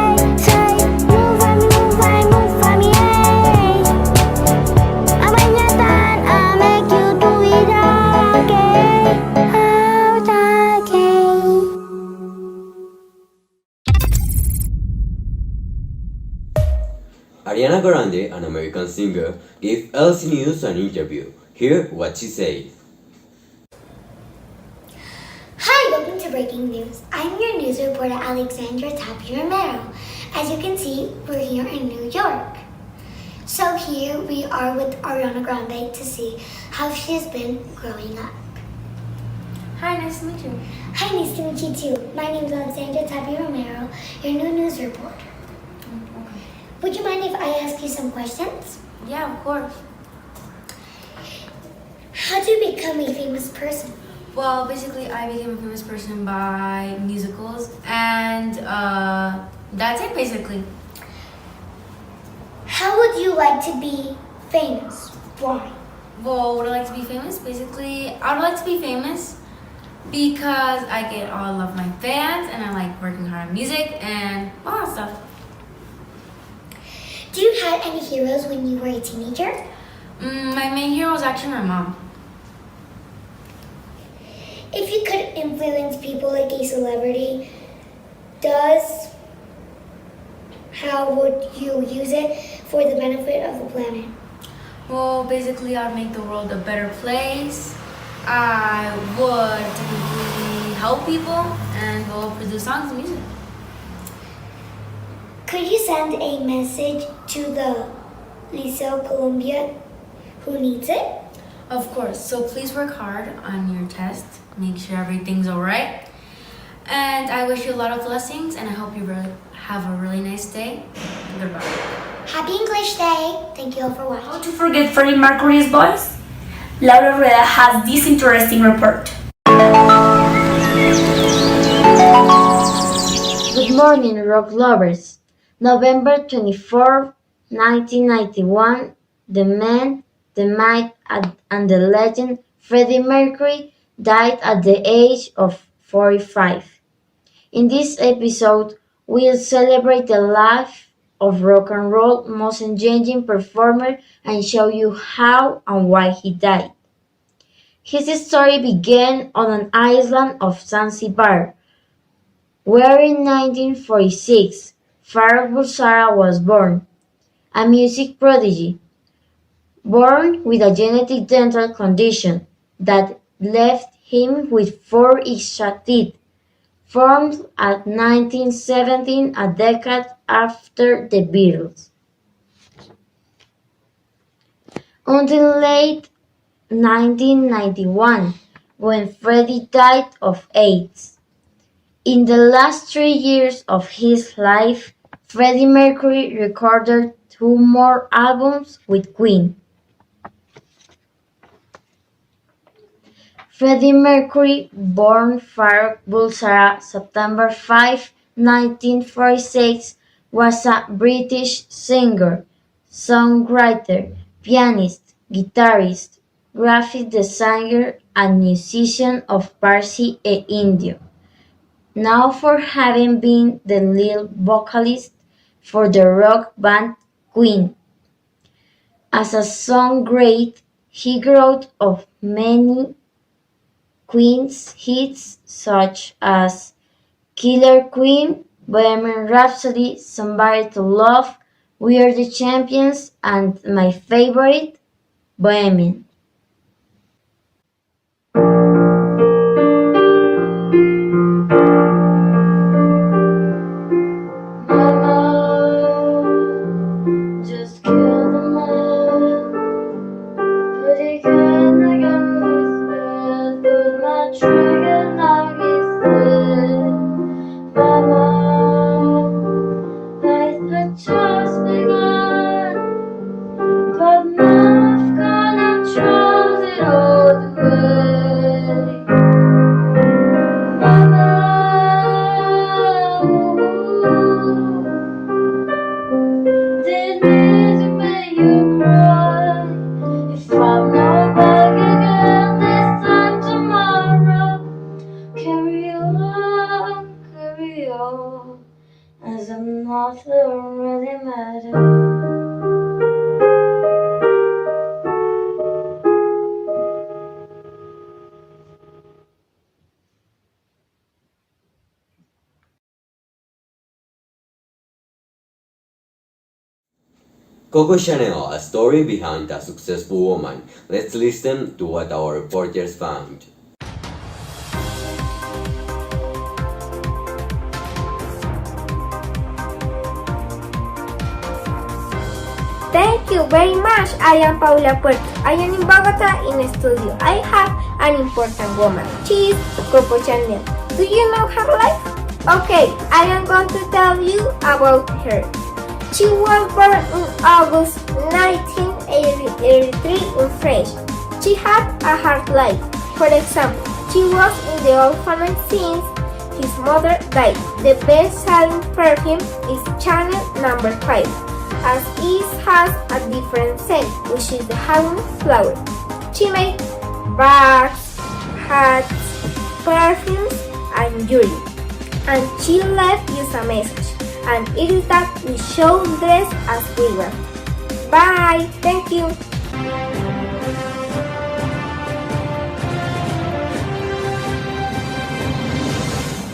say, move for me, eh. And when you're done, I'll make you do it all again. Ariana Grande, an American singer, gave LC News an interview. Hear what she said. Hi, welcome to Breaking News. I'm your news reporter, Alexandra Tapia Romero. As you can see, we're here in New York. So here we are with Ariana Grande to see how she has been growing up. Hi, nice to meet you. Hi, nice to meet you too. My name is Alexandra Tapia Romero, your new news reporter. Would you mind if I ask you some questions? Yeah, of course. How do you become a famous person? Well, basically, I became a famous person by musicals, and that's it, basically. How would you like to be famous? Why? Well, would I like to be famous? Basically, I would like to be famous because I get all of my fans, and I like working hard on music and all that stuff. Do you have any heroes when you were a teenager? My main hero was actually my mom. If you could influence people like a celebrity, how would you use it for the benefit of the planet? Well, basically, I'd make the world a better place, I would typically help people and go produce songs and music. Could you send a message to the Liceo Columbia who needs it? Of course. So please work hard on your test. Make sure everything's alright. And I wish you a lot of blessings, and I hope you have a really nice day. Goodbye. Happy English Day! Thank you all for watching. How to forget Freddie Mercury's voice? Laura Rueda has this interesting report. Good morning, rock lovers. November 24, 1991, the man, the myth, and the legend Freddie Mercury died at the age of 45. In this episode, we'll celebrate the life of rock and roll most engaging performer and show you how and why he died. His story began on an island of Zanzibar, where in 1946, Farrokh Bulsara was born, a music prodigy, born with a genetic dental condition that left him with 4 extra teeth, formed at 1917, a decade after the Beatles. Until late 1991, when Freddie died of AIDS. In the last 3 years of his life, Freddie Mercury recorded 2 more albums with Queen. Freddie Mercury, born Farrokh Bulsara, September 5, 1946, was a British singer, songwriter, pianist, guitarist, graphic designer, and musician of Parsi e Indio, known for having been the lead vocalist for the rock band Queen. As a songwriter, he wrote of many Queen's hits such as Killer Queen, Bohemian Rhapsody, Somebody to Love, We Are the Champions, and my favorite, Bohemian. As I'm not really matter. Coco Chanel, a story behind a successful woman. Let's listen to what our reporters found. Thank you very much. I am Paula Puerto. I am in Bogota in a studio. I have an important woman. She is Coco Chanel. Do you know her life? Okay, I am going to tell you about her. She was born in August 1983 in France. She had a hard life. For example, she was in the orphanage since his mother died. The best-selling perfume is Chanel No. 5, as it has a different scent, which is the honey flower. She made bags, hats, perfumes, and jewelry. And she left us a message. And it is that we show dress as we were. Bye! Thank you!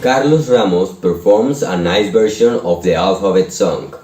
Carlos Ramos performs a nice version of the alphabet song.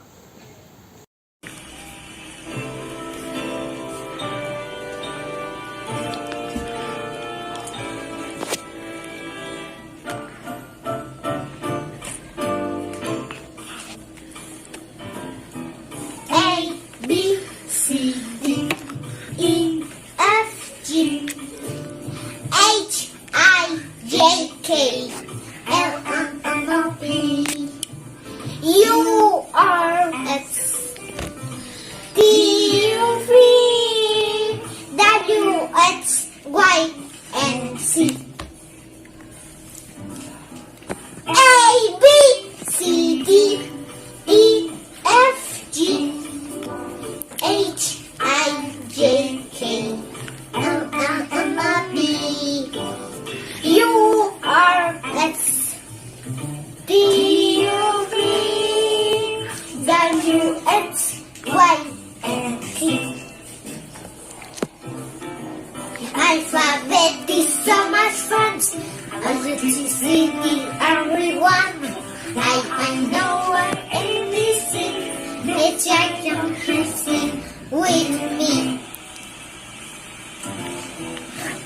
W, X, Y, and Z. Alphabet is so much fun. A-B-C-D, everyone. Like I know what ABC. Let's check your sing with me.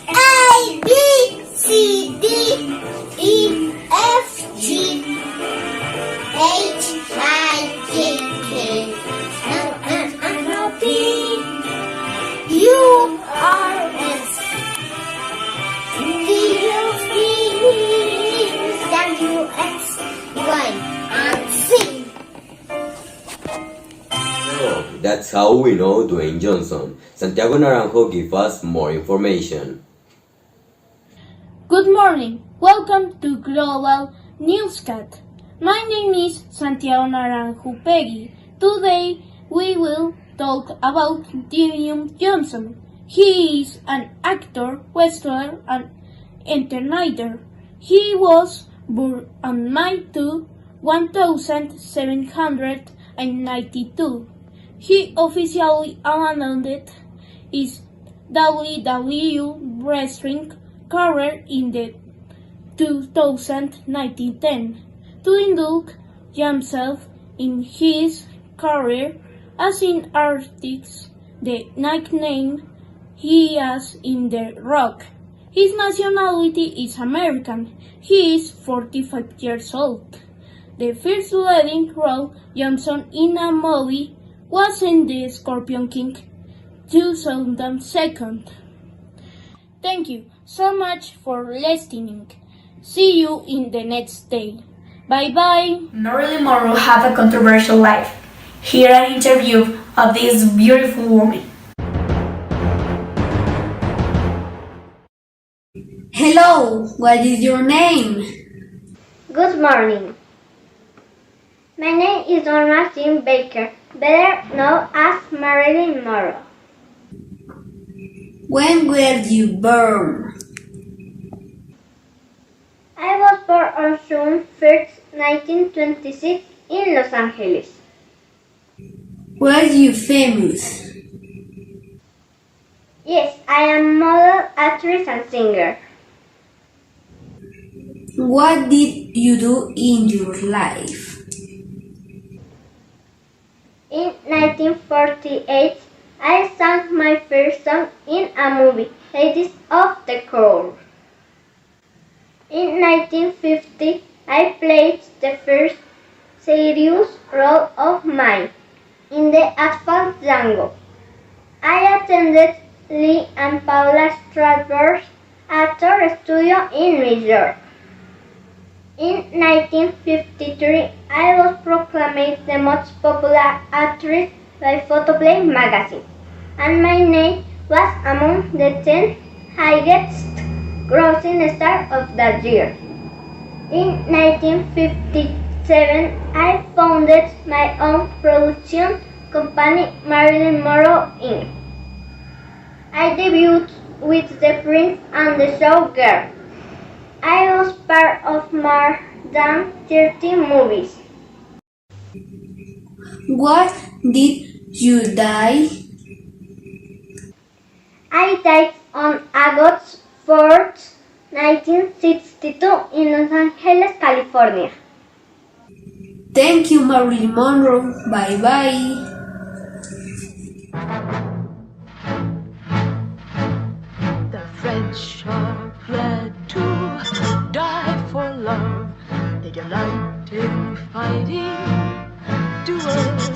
A, B, C, D, E, F, G, H, I, J, K, L, M, N, O, P, U, R, S, T, U, V, W, X, Y, and Z. So, that's how we know Dwayne Johnson. Santiago Naranjo gives us more information. Good morning. Welcome to Global Newscat. My name is Santiago Naranjo Peggy. Today we will talk about Dwayne Johnson. He is an actor, wrestler, and entertainer. He was born on May 2, 1792. He officially abandoned his WWE wrestling career in the 2010 to indulge himself in his career as an artist. The nickname he has in The Rock. His nationality is American. He is 45 years old. The first leading role Johnson in a movie was in The Scorpion King 2002. Thank you so much for listening. See you in the next day. Bye bye. Marilyn Monroe had a controversial life. Here an interview of this beautiful woman. Hello, what is your name? Good morning. My name is Norma Jean Baker, better known as Marilyn Monroe. When were you born? I was born on June 1st, 1926 in Los Angeles. Were you famous? Yes, I am model, actress and singer. What did you do in your life? In 1948, I sang my first song in a movie, Ladies of the Court. In 1950, I played the first serious role of mine in the Asphalt Django. I attended Lee and Paula Strasberg's Actor Studio in New York. In 1953, I was proclaimed the most popular actress by Photoplay magazine, and my name was among the 10 highest grossing stars of that year. In 1957, I founded my own production company, Marilyn Monroe Inc. I debuted with The Prince and the Showgirl. I was part of more than 30 movies. What did you die? I died on August 4th, 1962 in Los Angeles, California. Thank you, Marilyn Monroe. Bye bye. The French are glad to die for love. They delight in fighting duels.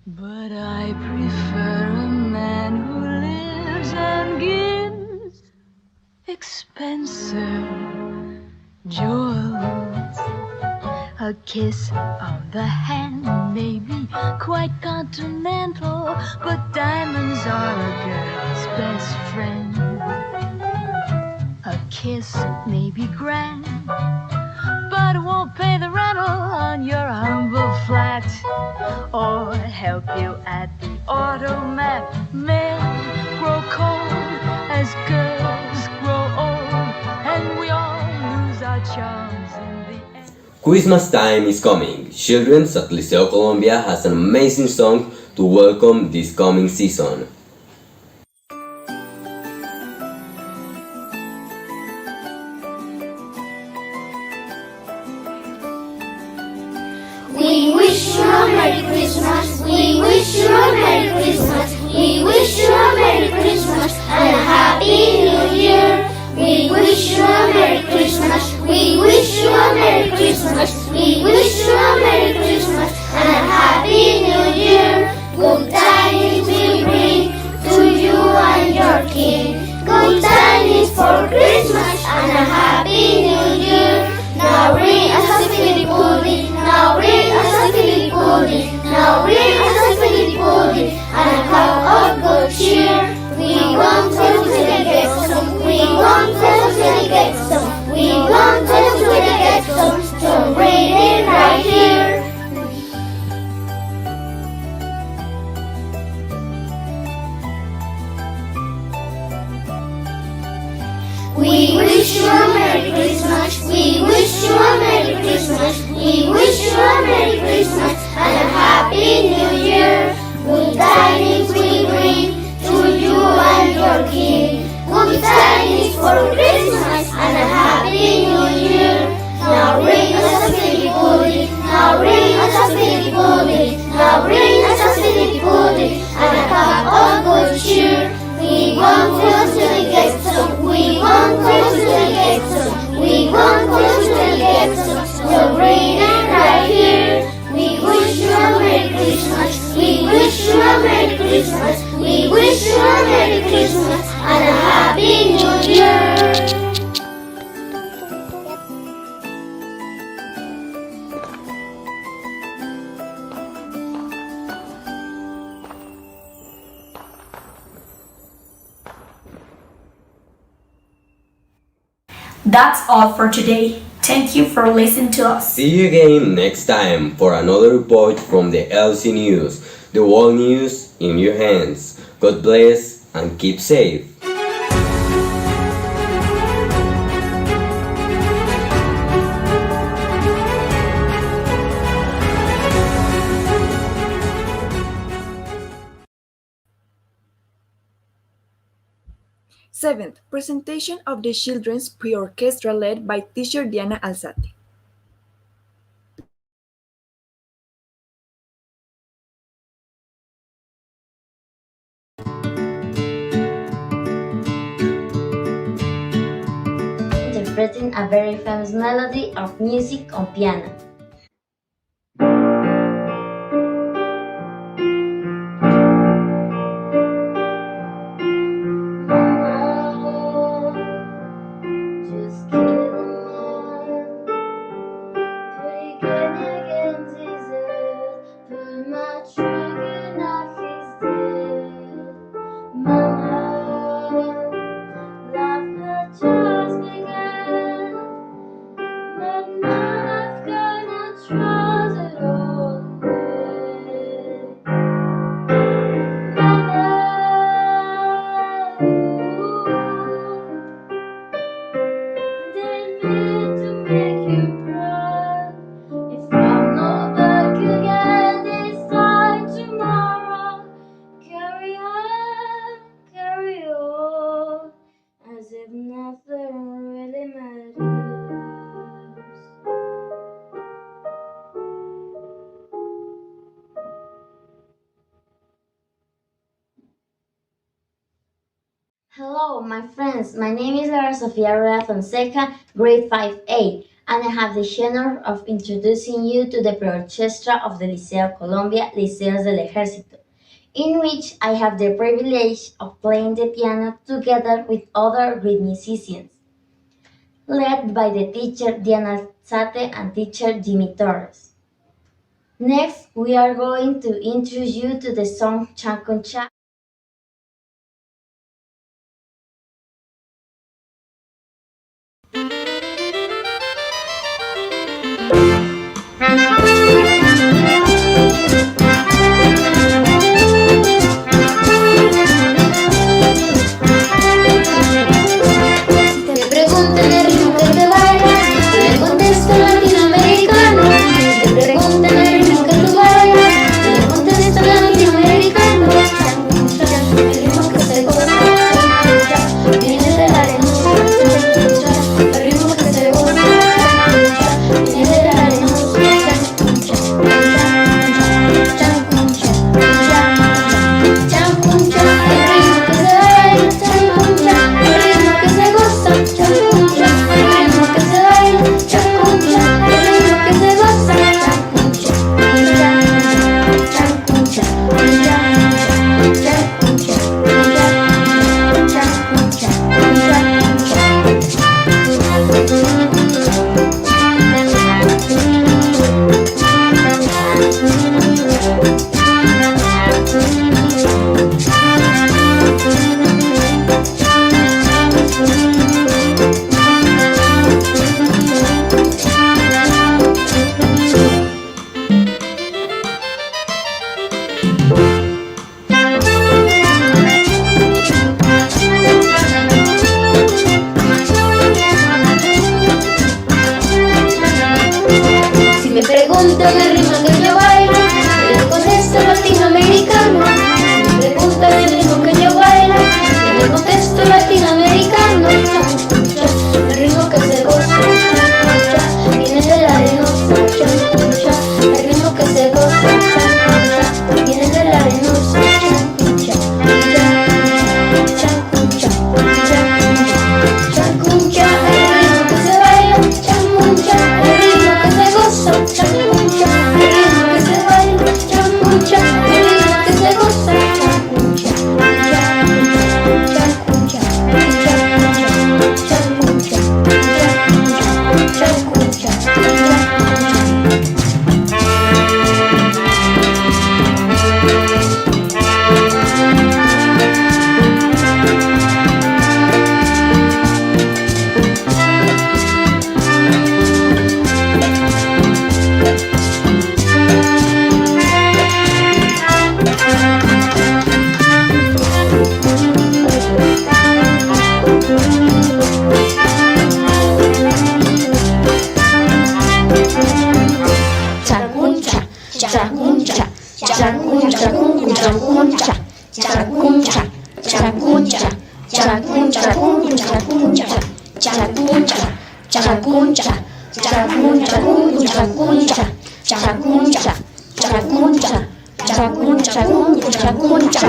But I prefer a man who lives and gives expensive jewels. A kiss on the hand may be quite continental, but diamonds are a girl's best friend. A kiss may be grand, but it won't pay the rental on your humble flat, or help you at the automat. Men grow cold as girls grow old, and we all lose our charms in the end. Christmas time is coming. Children at Liceo Colombia has an amazing song to welcome this coming season. We wish you a Merry Christmas. We wish you a Merry Christmas. We wish you a Merry Christmas and a Happy New Year. We wish you a Merry Christmas. We wish you a Merry Christmas. We wish you a Merry Christmas and a Happy New Year. Good tidings we bring to you and your king. Good tidings for Christmas and a Happy New Year. Now bring us a Philly pudding. Now bring us a Philly pudding. Now bring us a Philly pudding and a cup of good cheer. We want to get some. We want to get some. We want to get some rain right here. We wish you a Merry Christmas. We wish you a Merry Christmas. We wish you a Merry Christmas and a Happy New Year. Good tidings we bring to you and your king. Good tidings for Christmas and a Happy New Year. Now bring us a Philly pudding. Now bring us a Philly pudding. Now bring us a Philly pudding and a cup of good cheer. We want to get some. We want to get some. We want to get some. So bring it right here. We wish you a Merry Christmas. We wish you a Merry Christmas. We wish you a Merry Christmas and a Happy New Year. That's all for today. Thank you for listening to us. See you again next time for another report from the LC News. The world news in your hands. God bless and keep safe. Seventh, presentation of the children's pre-orchestra led by teacher Diana Alzate. Interpreting a very famous melody of music on piano. Hello, my friends. My name is Lara Sofia Rueda Fonseca, grade 5A, and I have the honor of introducing you to the pre-orchestra of the Liceo Colombia, Liceos del Ejército, in which I have the privilege of playing the piano together with other great musicians, led by the teacher Diana Alzate and teacher Jimmy Torres. Next, we are going to introduce you to the song Chanconcha. Te preguntan el ritmo que te baila, tú le contestas latinoamericano. chacuncha, chacuncha, chacuncha, chacuncha, chacuncha, chacuncha, chacuncha, chacuncha, chacuncha, chacuncha, chacuncha, chacuncha, chacuncha, chacuncha.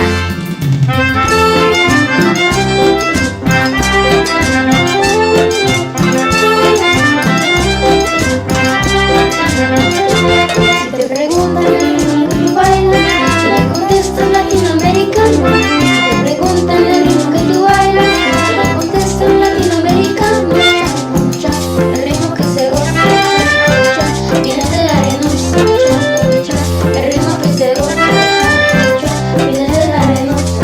Si te preguntan el ritmo que tú bailas, le contestas latinoamericano. Si te preguntan el ritmo que tú bailas, le contestas latinoamericano. Cha, el ritmo que se goza, cha, viene de la arenosa. Cha, el ritmo que se goza, cha, viene de la arenosa.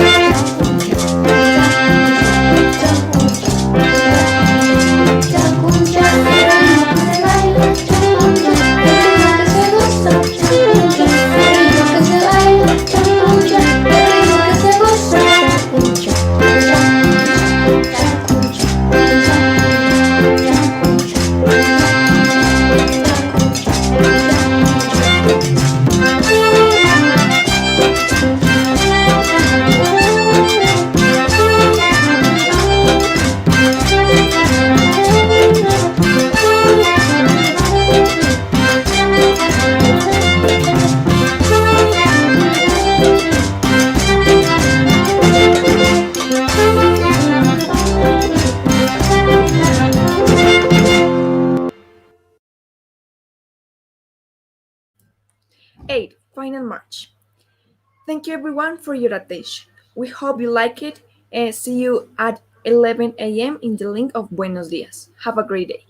Eight, final march. Thank you everyone for your attention. We hope you like it and see you at 11 a.m. in the link of Buenos Dias. Have a great day.